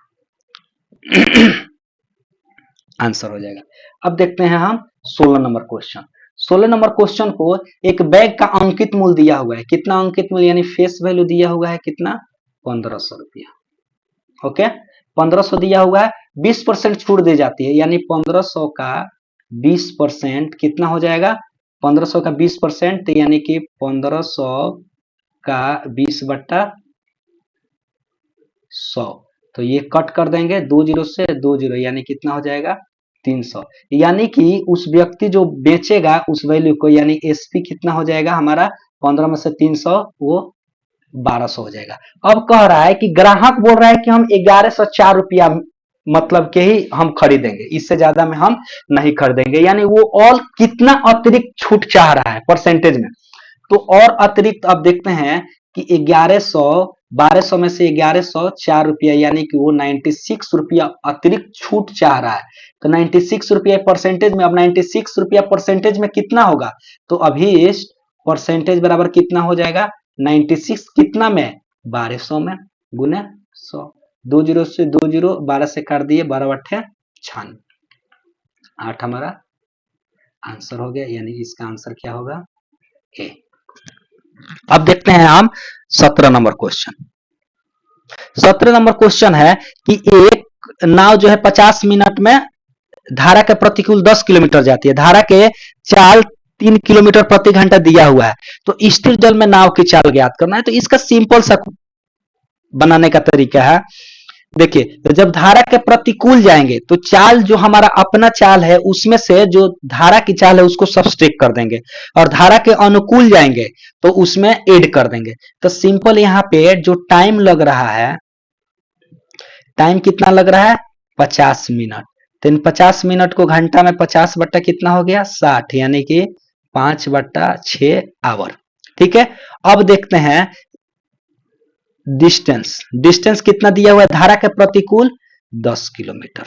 आंसर हो जाएगा। अब देखते हैं हम 16 नंबर क्वेश्चन। 16 नंबर क्वेश्चन को एक बैग का अंकित मूल्य दिया हुआ है, कितना अंकित मूल्य यानी फेस वैल्यू दिया हुआ है कितना, 1500 रुपया। ओके, 1500 दिया हुआ है, 20% छूट दी जाती है, यानी 1500 का 20% कितना हो जाएगा, 1500 का 20% यानी कि 1500 का 20/100, तो ये कट कर देंगे 2 जीरो से 2 जीरो, यानी कितना हो जाएगा 300, यानी कि उस व्यक्ति जो बेचेगा उस वैल्यू को, यानी एसपी कितना हो जाएगा हमारा 15 में से 300 वो 1200 हो जाएगा। अब कह रहा है कि ग्राहक बोल रहा है कि हम 1104 रुपया मतलब के ही हम खरीदेंगे, इससे ज्यादा में हम नहीं खरीदेंगे। यानी वो और कितना अतिरिक्त छूट चाह रहा है परसेंटेज में। तो और अतिरिक्त अब देखते हैं कि 1100, 1200 में से 1100 4 रुपया, यानी कि वो 96 रुपया अतिरिक्त छूट चाह रहा है। तो 96 रुपया परसेंटेज में, अब 96 रुपया परसेंटेज में कितना होगा, तो अभी परसेंटेज बराबर कितना हो जाएगा, 96 कितना में, 1200 में, गुने 100, 2 जीरो से 2 जीरो, 12 से काट दिए, 12 अट्ठे 96, 8 हमारा आंसर हो गया। यानी इसका आंसर क्या होगा, ए। अब देखते हैं हम 17 नंबर क्वेश्चन। 17 नंबर क्वेश्चन है कि एक नाव जो है 50 मिनट में धारा के प्रतिकूल 10 किलोमीटर जाती है, धारा के चाल 3 किलोमीटर प्रति घंटा दिया हुआ है, तो स्थिर जल में नाव की चाल ज्ञात करना है। तो इसका सिंपल सा बनाने का तरीका है, देखिए, तो जब धारा के प्रतिकूल जाएंगे तो चाल जो हमारा अपना चाल है उसमें से जो धारा की चाल है उसको सब्सट्रैक्ट कर देंगे, और धारा के अनुकूल जाएंगे तो उसमें ऐड कर देंगे। तो सिंपल यहाँ पे जो टाइम लग रहा है, टाइम कितना लग रहा है, 50 मिनट। तो इन 50 मिनट को घंटा में 50 बट्टा कितना हो गया, 60, यानी कि 5/6 आवर। ठीक है, अब देखते हैं डिस्टेंस, डिस्टेंस कितना दिया हुआ है धारा के प्रतिकूल, 10 किलोमीटर।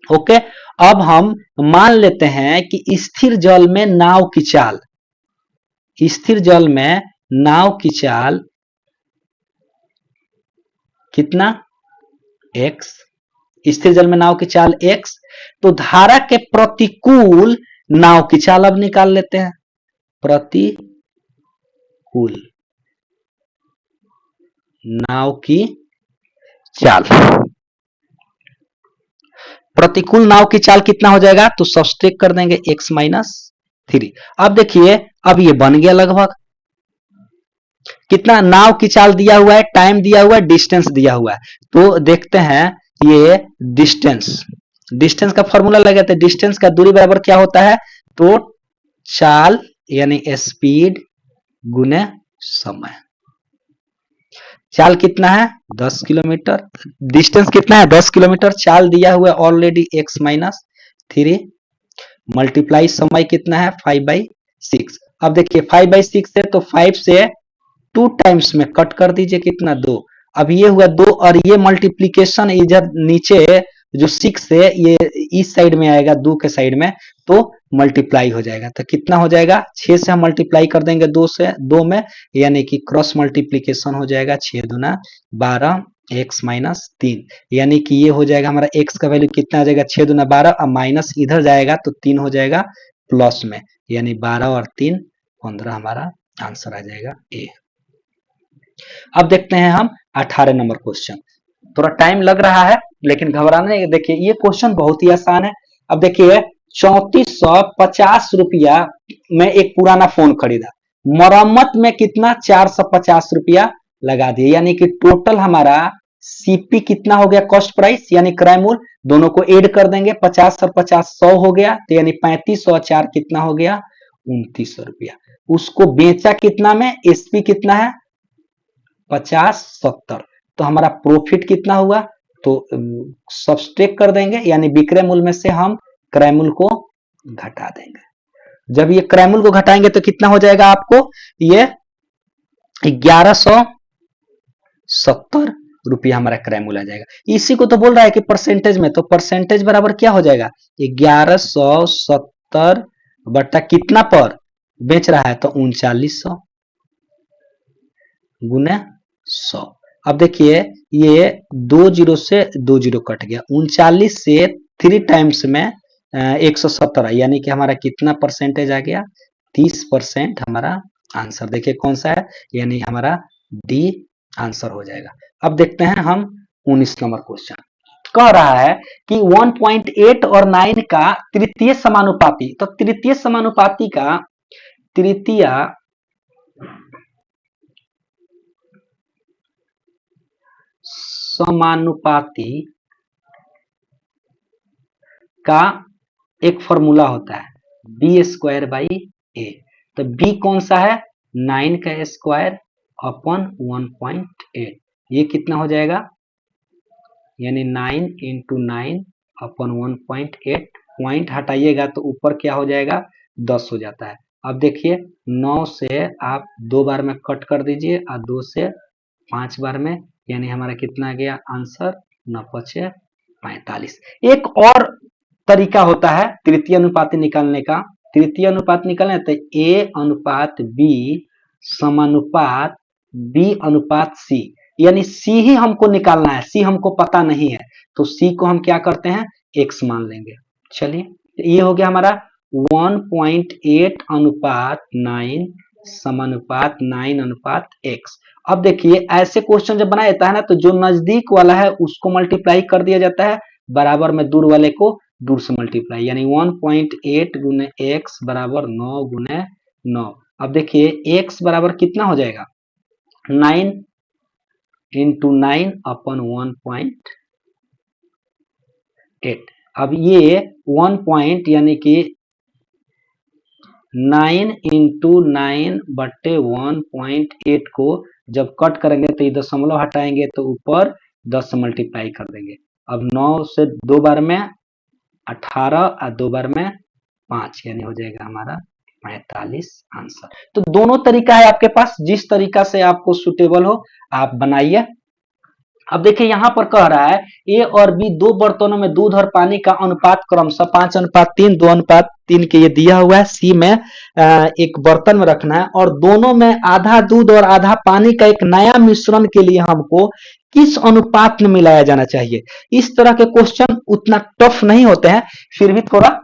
ओके, अब हम मान लेते हैं कि स्थिर जल में नाव की चाल, स्थिर जल में नाव की चाल कितना, x, स्थिर जल में नाव की चाल x, तो धारा के प्रतिकूल नाव की चाल अब निकाल लेते हैं, प्रतिकूल नाव की चाल, प्रतिकूल नाव की चाल कितना हो जाएगा, तो सब्सट्रैक्ट कर देंगे x-3। अब देखिए, अब ये बन गया लगभग कितना, नाव की चाल दिया हुआ है, टाइम दिया हुआ है, डिस्टेंस दिया हुआ है। तो देखते हैं ये डिस्टेंस, डिस्टेंस का फॉर्मूला लगाते हैं, डिस्टेंस का दूरी बराबर क्या होता है, तो चाल यानी स्पीड गुने समय। चाल कितना है, 10 किलोमीटर, डिस्टेंस कितना है, 10 किलोमीटर, चाल दिया हुआ है ऑलरेडी x-3, मल्टीप्लाई समय कितना है, 5/6। अब देखिए 5/6 है तो 5 से 2 टाइम्स में कट कर दीजिए, कितना, 2। अब ये हुआ 2, और ये मल्टीप्लीकेशन इधर नीचे जो 6 है ये इस साइड में आएगा, 2 के साइड में, तो मल्टीप्लाई हो जाएगा। तो कितना हो जाएगा, 6 से हम मल्टीप्लाई कर देंगे 2 में, यानी कि क्रॉस मल्टीप्लीकेशन हो जाएगा, 6×2 12, x-3, यानी कि ये हो जाएगा हमारा x का वैल्यू कितना आ जाएगा, 6×2 12, अब माइनस इधर जाएगा तो 3 हो जाएगा प्लस में, यानी 12 और 3 15 हमारा आंसर आ जाएगा ए। अब देखते हैं हम 18 नंबर क्वेश्चन। थोड़ा टाइम लग रहा है लेकिन घबराना नहीं, देखिए ये क्वेश्चन बहुत ही आसान है। अब देखिए 3450 रुपया में एक पुराना फोन खरीदा, मरम्मत में कितना, 450 रुपया लगा दिए, यानी कि टोटल हमारा सीपी कितना हो गया, कॉस्ट प्राइस यानी क्रय मूल्य, दोनों को ऐड कर देंगे, 50 और 50 100 हो गया, तो यानी 3500 और 4 कितना हो गया, 2900 रुपया। उसको बेचा कितना में, एसपी कितना है 50 70, तो हमारा प्रॉफिट कितना हुआ, तो सब्सट्रैक्ट कर देंगे, यानी विक्रय मूल्य में से हम क्रय मूल्य को घटा देंगे। जब ये क्रय मूल्य को घटाएंगे तो कितना हो जाएगा आपको, ये 1170 रुपया हमारा क्रय मूल्य आ जाएगा। इसी को तो बोल रहा है कि परसेंटेज में, तो परसेंटेज बराबर क्या हो जाएगा, 1170 बटा कितना पर बेच रहा है, तो 3900 गुने 100। अब देखिए ये 2 जीरो से 2 जीरो कट गया, 39 से 3 टाइम्स में 117, यानी कि हमारा कितना परसेंटेज आ गया, 30% हमारा आंसर। देखिए कौन सा है, यानी हमारा डी आंसर हो जाएगा। अब देखते हैं हम 19 नंबर क्वेश्चन। कह रहा है कि 1.8 और 9 का तृतीय समानुपाती, तो तृतीय समानुपाती का तृतीय समानुपाती का एक फॉर्मूला होता है b²/a। तो b कौन सा है, 9 का स्क्वायर अपन 1.8, ये कितना हो जाएगा यानी 9 इंटू 9 अपन 1.8, पॉइंट हटाइएगा तो ऊपर क्या हो जाएगा 10 हो जाता है। अब देखिए 9 से आप 2 बार में कट कर दीजिए और 2 से 5 बार में, यानी हमारा कितना आ गया आंसर 9 पचे 45। एक और तरीका होता है तृतीय अनुपात निकालने का। तृतीय अनुपात निकालने तो ए अनुपात बी समानुपात बी अनुपात सी, यानी सी ही हमको निकालना है, सी हमको पता नहीं है तो सी को हम क्या करते हैं एक्स मान लेंगे। चलिए ये हो गया हमारा 1.8 अनुपात 9 समानुपात 9 अनुपात x। अब देखिए ऐसे क्वेश्चन जब बनाया जाता है ना तो जो नजदीक वाला है उसको मल्टीप्लाई कर दिया जाता है, बराबर में दूर वाले को दूर से मल्टीप्लाई, यानी 1.8 गुने x बराबर 9 गुने 9। अब देखिए x बराबर कितना हो जाएगा 9 इंटू 9 अपन 1.8। अब ये 1 पॉइंट यानी कि 9 इंटू 9 बट्टे 1.8 को जब कट करेंगे तो ये दशमलव हटाएंगे तो ऊपर 10 से मल्टीप्लाई कर देंगे। अब 9 से 2 बार में 18 और 2 बार में 5, यानी हो जाएगा हमारा 45 आंसर। तो दोनों तरीका है आपके पास, जिस तरीका से आपको सुटेबल हो आप बनाइए। अब देखिए यहाँ पर कह रहा है ए और बी दो बर्तनों में दूध और पानी का अनुपात क्रमशः 5:3, 2:3 के ये दिया हुआ है। सी में एक बर्तन में रखना है और दोनों में आधा दूध और आधा पानी का एक नया मिश्रण के लिए हमको किस अनुपात में मिलाया जाना चाहिए। इस तरह के क्वेश्चन उतना टफ नहीं होते हैं, फिर भी थोड़ा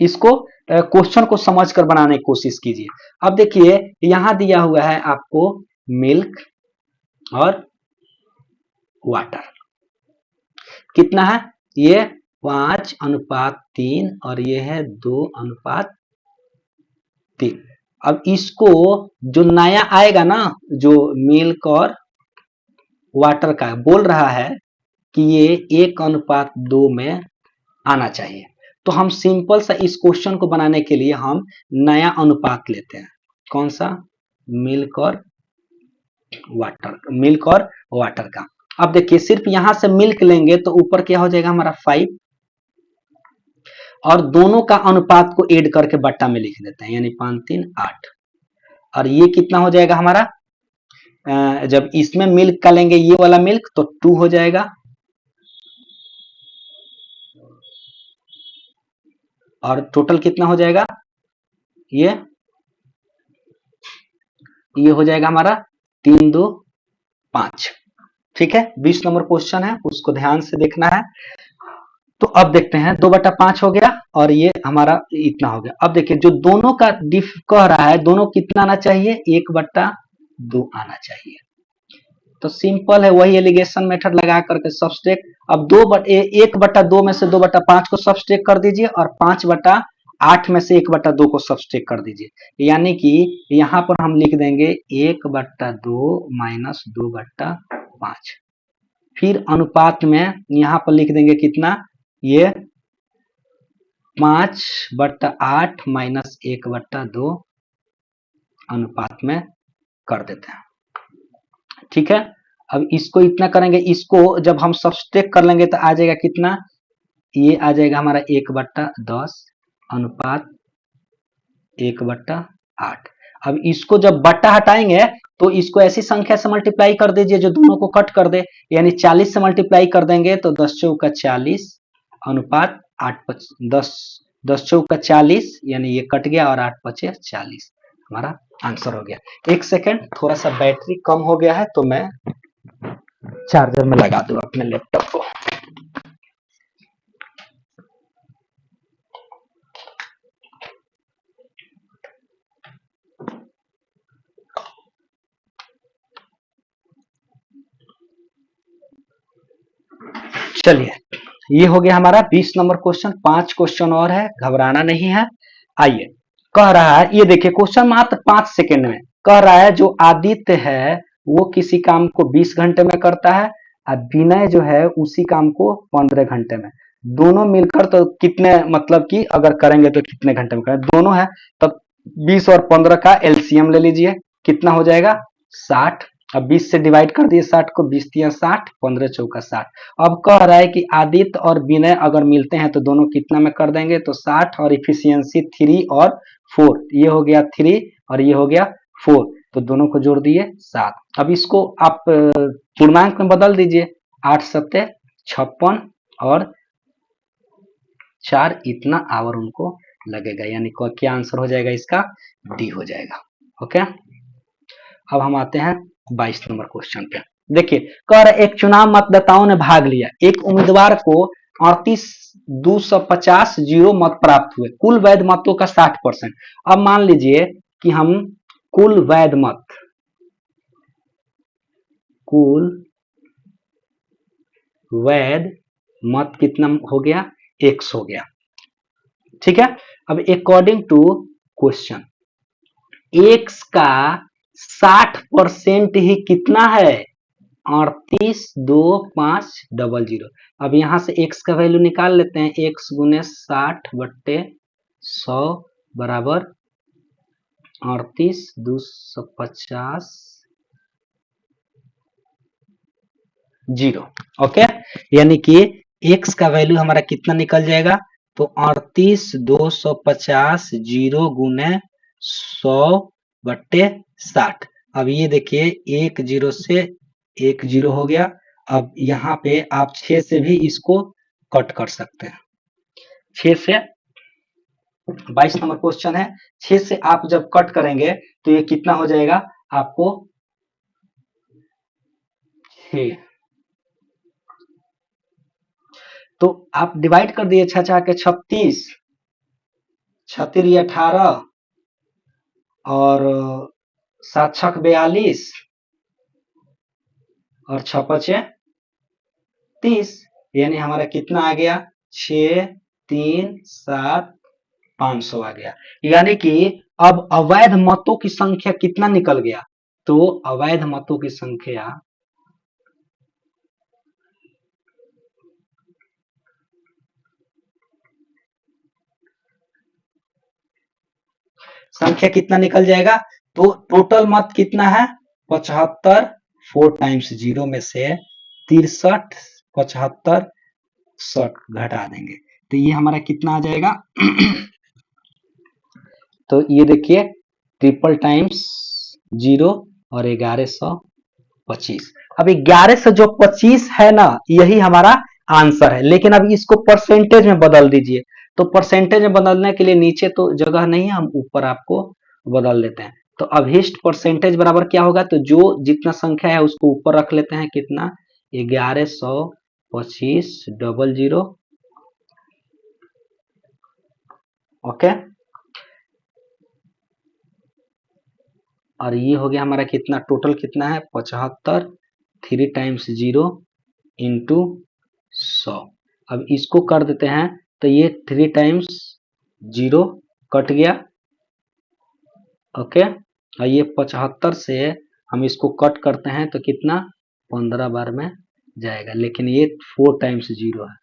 इसको क्वेश्चन को समझकर बनाने की कोशिश कीजिए। अब देखिए यहां दिया हुआ है आपको मिल्क और वाटर, कितना है ये 5:3 और ये है 2:3। अब इसको जो नया आएगा ना जो मिल्क और वाटर का बोल रहा है कि ये 1:2 में आना चाहिए, तो हम सिंपल सा इस क्वेश्चन को बनाने के लिए हम नया अनुपात लेते हैं। कौन सा मिल्क और वाटर का। अब देखिए सिर्फ यहां से मिल्क लेंगे तो ऊपर क्या हो जाएगा हमारा 5 और दोनों का अनुपात को ऐड करके बट्टा में लिख देते हैं, यानी 5×3 8। और ये कितना हो जाएगा हमारा जब इसमें मिल्क का लेंगे ये वाला मिल्क तो 2 हो जाएगा और टोटल कितना हो जाएगा ये हो जाएगा हमारा 3 2 5। ठीक है 20 नंबर क्वेश्चन है उसको ध्यान से देखना है। तो अब देखते हैं 2/5 हो गया और ये हमारा इतना हो गया। अब देखिए जो दोनों का डिफ कह रहा है दोनों कितना आना चाहिए 1/2 आना चाहिए। तो सिंपल है वही एलिगेशन मेथड लगा करके सबस्ट्रेक। अब 1/2 में से 2/5 को सबस्ट्रेक कर दीजिए और 5/8 में से 1/2 को सबस्ट्रेक कर दीजिए, यानी कि यहाँ पर हम लिख देंगे 1/2 माइनस 2/5। फिर अनुपात में यहाँ पर लिख देंगे कितना ये 5/8 माइनस 1/2 अनुपात में कर देते हैं। ठीक है अब इसको इतना करेंगे, इसको जब हम सबस्ट्रेक कर लेंगे तो आ जाएगा कितना ये आ जाएगा हमारा 1/10 अनुपात 1/8। अब इसको जब बट्टा हटाएंगे तो इसको ऐसी संख्या से मल्टीप्लाई कर दीजिए जो दोनों को कट कर दे, यानी 40 से मल्टीप्लाई कर देंगे तो 10 चौका 40 अनुपात 10 चौका 40, यानी ये कट गया और 8 पचे 40 हमारा आंसर हो गया। एक सेकंड थोड़ा सा बैटरी कम हो गया है तो मैं चार्जर में लगा दूं अपने लैपटॉप को। चलिए ये हो गया हमारा 20 नंबर क्वेश्चन। 5 क्वेश्चन और है, घबराना नहीं है। आइए कह रहा है ये देखिए क्वेश्चन मात्र 5 सेकंड में कह रहा है जो आदित्य है वो किसी काम को 20 घंटे में करता है और विनय जो है उसी काम को 15 घंटे में। दोनों मिलकर तो कितने मतलब कि अगर करेंगे तो कितने घंटे में करें दोनों है, तब 20 और 15 का एलसीएम ले लीजिए, कितना हो जाएगा 60। अब 20 से डिवाइड कर दिए 60 को, 20 तिया 60, 15 चौका 60। अब कह रहा है कि आदित्य और विनय अगर मिलते हैं तो दोनों कितना में कर देंगे, तो 60 और इफिशियंसी 3 और 4, ये हो गया 3 और ये हो गया 4, तो दोनों को जोड़ दिए 7। अब इसको आप पूर्णांक में बदल दीजिए, 8 सत्ते 56 और 4 इतना आवर उनको लगेगा, यानी क्या आंसर हो जाएगा इसका, डी हो जाएगा। ओके, अब हम आते हैं 22 नंबर क्वेश्चन पे। देखिए कह रहा है एक चुनाव मतदाताओं ने भाग लिया, एक उम्मीदवार को 38,250 जीरो मत प्राप्त हुए, कुल वैध मतों का 60%। अब मान लीजिए कि हम कुल वैध मत कितना हो गया, x हो गया। ठीक है, अब अकॉर्डिंग टू क्वेश्चन x का 60% ही कितना है, 38,250। अब यहां से x का वैल्यू निकाल लेते हैं, x गुने 60/100 बराबर 38,250 जीरो। ओके, यानी कि x का वैल्यू हमारा कितना निकल जाएगा, तो 38,250 जीरो गुने 100/60। अब ये देखिए एक जीरो से एक जीरो हो गया। अब यहाँ पे आप 6 से भी इसको कट कर सकते हैं, 6 से 22 नंबर क्वेश्चन है, 6 से आप जब कट करेंगे तो ये कितना हो जाएगा आपको 6, तो आप डिवाइड कर दिए 6 के 36, 36 18 और 7 छक 42 और 6 5 30, यानी हमारा कितना आ गया 6 3 7 500 आ गया। यानी कि अब अवैध मतों की संख्या कितना निकल गया, तो अवैध मतों की संख्या कितना निकल जाएगा, तो टोटल मत कितना है 75, 4 टाइम्स जीरो में से 63 75 60 घटा देंगे, तो ये हमारा कितना आ जाएगा तो ये देखिए ट्रिपल टाइम्स जीरो और 1125। अब 11 से जो 25 है ना, यही हमारा आंसर है, लेकिन अब इसको परसेंटेज में बदल दीजिए। तो परसेंटेज में बदलने के लिए नीचे तो जगह नहीं है, हम ऊपर आपको बदल देते हैं। तो अभिष्ट परसेंटेज बराबर क्या होगा, तो जो जितना संख्या है उसको ऊपर रख लेते हैं, कितना 1125 डबल जीरो। ओके, और ये हो गया हमारा कितना, टोटल कितना है 75, 3 टाइम्स जीरो इंटू 100। अब इसको कर देते हैं, तो ये 3 टाइम्स जीरो कट गया। ओके, और ये 75 से हम इसको कट करते हैं तो कितना 15 बार में जाएगा, लेकिन ये 4 टाइम्स जीरो है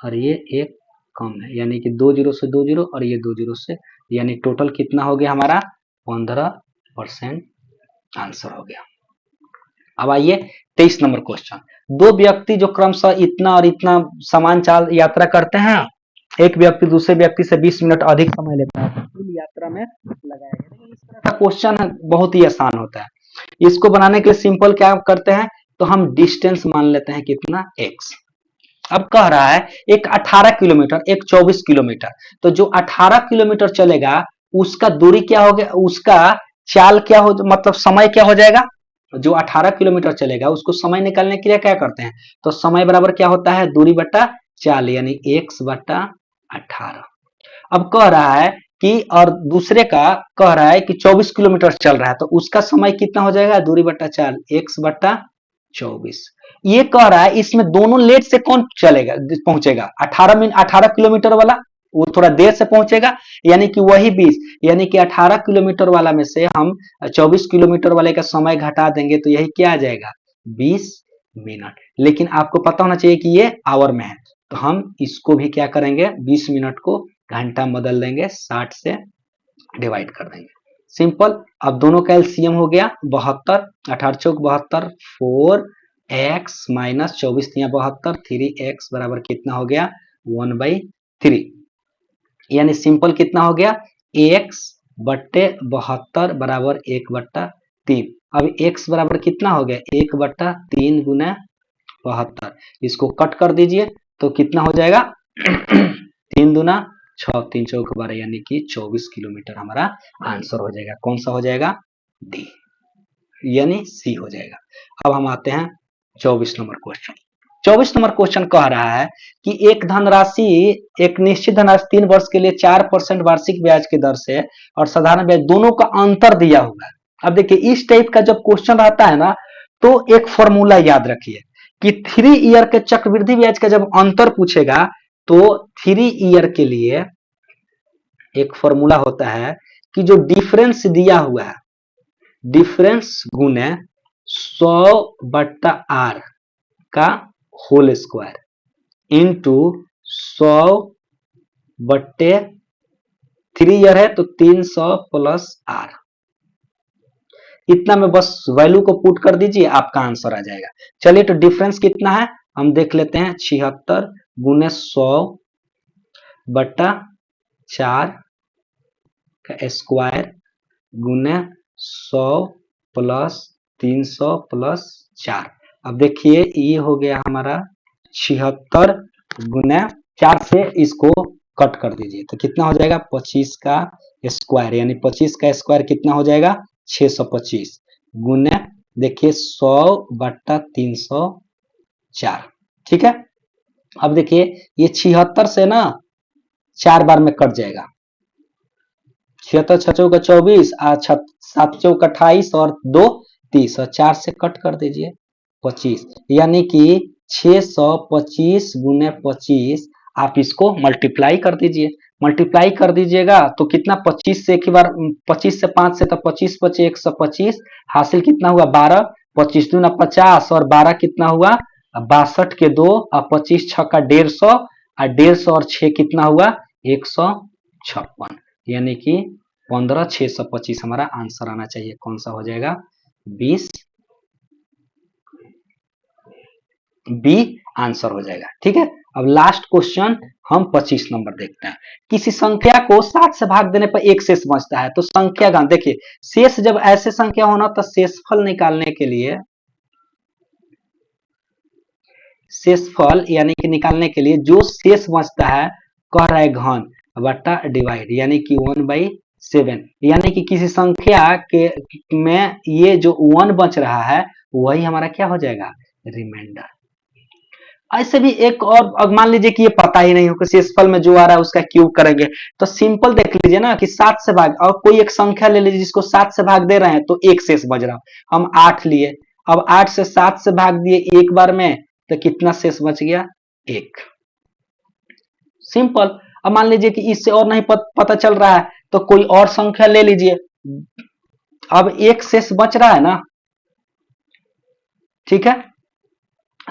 और ये एक कम है, यानी कि 2 जीरो से 2 जीरो और ये 2 जीरो से, यानी टोटल कितना हो गया हमारा 15% आंसर हो गया। अब आइए 23 नंबर क्वेश्चन। दो व्यक्ति जो क्रमशः इतना और इतना समान चाल यात्रा करते हैं, एक व्यक्ति दूसरे व्यक्ति से 20 मिनट अधिक समय लेता है, तो कुल यात्रा में लगाया गया। लेकिन इस तरह का क्वेश्चन बहुत ही आसान होता है। इसको बनाने के लिए सिंपल क्या करते हैं, तो हम डिस्टेंस मान लेते हैं कितना x। अब कह रहा है एक 18 किलोमीटर एक 24 किलोमीटर, तो जो 18 किलोमीटर चलेगा उसका दूरी क्या हो गया, उसका चाल क्या हो, मतलब समय क्या हो जाएगा, जो 18 किलोमीटर चलेगा उसको समय निकालने के लिए क्या करते हैं, तो समय बराबर क्या होता है दूरी बटा चाल, यानी x बटा 18। अब कह रहा है कि और दूसरे का कह रहा है कि 24 किलोमीटर चल रहा है, तो उसका समय कितना हो जाएगा दूरी बटा चाल x बटा 24। ये कह रहा है इसमें दोनों लेट से कौन चलेगा पहुंचेगा, 18 किलोमीटर वाला वो थोड़ा देर से पहुंचेगा, यानी कि वही 20, यानी कि 18 किलोमीटर वाला में से हम 24 किलोमीटर वाले का समय घटा देंगे तो यही क्या आ जाएगा 20 मिनट। लेकिन आपको पता होना चाहिए कि ये आवर में है, तो हम इसको भी क्या करेंगे 20 मिनट को घंटा बदल देंगे, 60 से डिवाइड कर देंगे, सिंपल। अब दोनों का एलसीएम हो गया 72, 18 चौक 72, 4x माइनस 24 72, 3x बराबर कितना हो गया 1/3, यानी सिंपल कितना हो गया x बट्टे 72 बराबर 1/3। अब x बराबर कितना हो गया 1/3 गुना 72, इसको कट कर दीजिए तो कितना हो जाएगा 3 दूना 6, 3 चौक 12, यानी कि 24 किलोमीटर हमारा आंसर हो जाएगा। कौन सा हो जाएगा डी, यानी सी हो जाएगा। अब हम आते हैं 24 नंबर क्वेश्चन। 24 नंबर क्वेश्चन कह रहा है कि एक धनराशि, एक निश्चित धनराशि 3 वर्ष के लिए 4% वार्षिक ब्याज की दर से और साधारण ब्याज दोनों का अंतर दिया हुआ है। अब देखिए इस टाइप का जब क्वेश्चन रहता है ना तो एक फॉर्मूला याद रखिए कि 3 ईयर के चक्रवृद्धि ब्याज का जब अंतर पूछेगा तो 3 ईयर के लिए एक फॉर्मूला होता है कि जो डिफरेंस दिया हुआ है, डिफरेंस गुने 100/r का होल स्क्वायर इंटू 100/3 ईयर है तो 300 प्लस r, इतना में बस वैल्यू को पुट कर दीजिए आपका आंसर आ जाएगा। चलिए तो डिफरेंस कितना है हम देख लेते हैं, 76 गुने 100/4 का स्क्वायर गुने 100 प्लस 300 प्लस 4। अब देखिए ये हो गया हमारा 76 गुना 4 से इसको कट कर दीजिए तो कितना हो जाएगा 25 का स्क्वायर, यानी 25 का स्क्वायर कितना हो जाएगा 625 गुने देखिए 100/304। ठीक है। अब देखिए ये 76 से ना 4 बार में कट जाएगा, 76 6 चौका 24, 7 चौका 28 और 2 30 और 4 से कट कर दीजिए 25, यानी कि 625 गुने 25। आप इसको मल्टीप्लाई कर दीजिए, मल्टीप्लाई कर दीजिएगा तो कितना 25 से एक ही बार 25 से 5 से तो 25 25 125 हासिल कितना हुआ 12, 25 दूना 50 और 12 कितना हुआ 62 के 2 और 25 6 का 150 और 150 और 6 कितना हुआ 156, यानी कि 15 625 हमारा आंसर आना चाहिए। कौन सा हो जाएगा 20, बी आंसर हो जाएगा। ठीक है। अब लास्ट क्वेश्चन हम 25 नंबर देखते हैं। किसी संख्या को 7 से भाग देने पर एक शेष बचता है तो संख्या का देखिए शेष जब ऐसे संख्या होना तो शेषफल निकालने के लिए, शेषफल यानी कि निकालने के लिए जो शेष बचता है कह रहा है घन बटा डिवाइड, यानी कि 1/7, यानी कि किसी संख्या के में ये जो 1 बच रहा है वही हमारा क्या हो जाएगा रिमाइंडर। ऐसे भी एक और मान लीजिए कि ये पता ही नहीं हो कि शेषफल में जो आ रहा है उसका क्यूब करेंगे तो सिंपल देख लीजिए ना कि 7 से भाग, और कोई एक संख्या ले लीजिए जिसको 7 से भाग दे रहे हैं तो एक शेष बच रहा, हम 8 लिए, अब 8 से 7 से भाग दिए एक बार में तो कितना शेष बच गया 1। सिंपल। अब मान लीजिए कि इससे और नहीं पता चल रहा है तो कोई और संख्या ले लीजिए, अब एक शेष बच रहा है ना, ठीक है,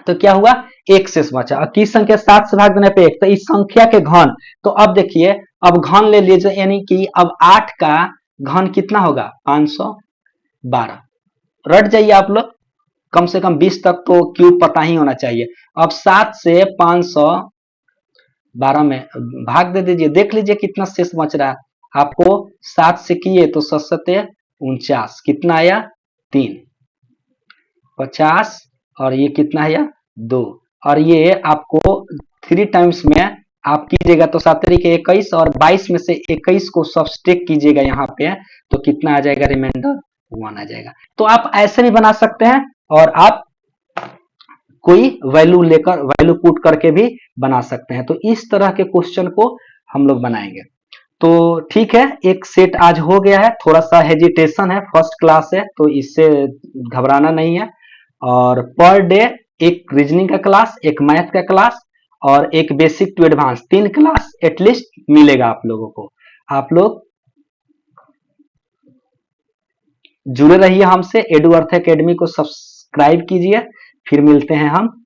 तो क्या हुआ एक शेष बचा। अब किस संख्या 7 से भाग देने पे 1 तो इस संख्या के घन, तो अब देखिए अब घन ले लीजिए, यानी कि अब 8 का घन कितना होगा 512, रट जाइए आप लोग, कम से कम 20 तक तो क्यूब पता ही होना चाहिए। अब 7 से 512 में भाग दे दीजिए, देख लीजिए कितना शेष बच रहा है आपको, 7 से किए तो 7 49 कितना आया 3 50 और ये कितना है 2, और ये आपको 3 टाइम्स में आप कीजिएगा तो 7 के 21 और 22 में से 21 को सब्सट्रैक्ट कीजिएगा यहाँ पे तो कितना आ जाएगा रिमाइंडर 1 आ जाएगा। तो आप ऐसे भी बना सकते हैं और आप कोई वैल्यू लेकर वैल्यू पुट करके भी बना सकते हैं। तो इस तरह के क्वेश्चन को हम लोग बनाएंगे। तो ठीक है, एक सेट आज हो गया है, थोड़ा सा हेजिटेशन है, फर्स्ट क्लास है तो इससे घबराना नहीं है, और पर डे एक रीजनिंग का क्लास, एक मैथ का क्लास और एक basic to advance, 3 class at least मिलेगा आप लोगों को। आप लोग जुड़े रहिए हमसे, एडू अर्थ एकेडमी को सब्सक्राइब कीजिए। फिर मिलते हैं हम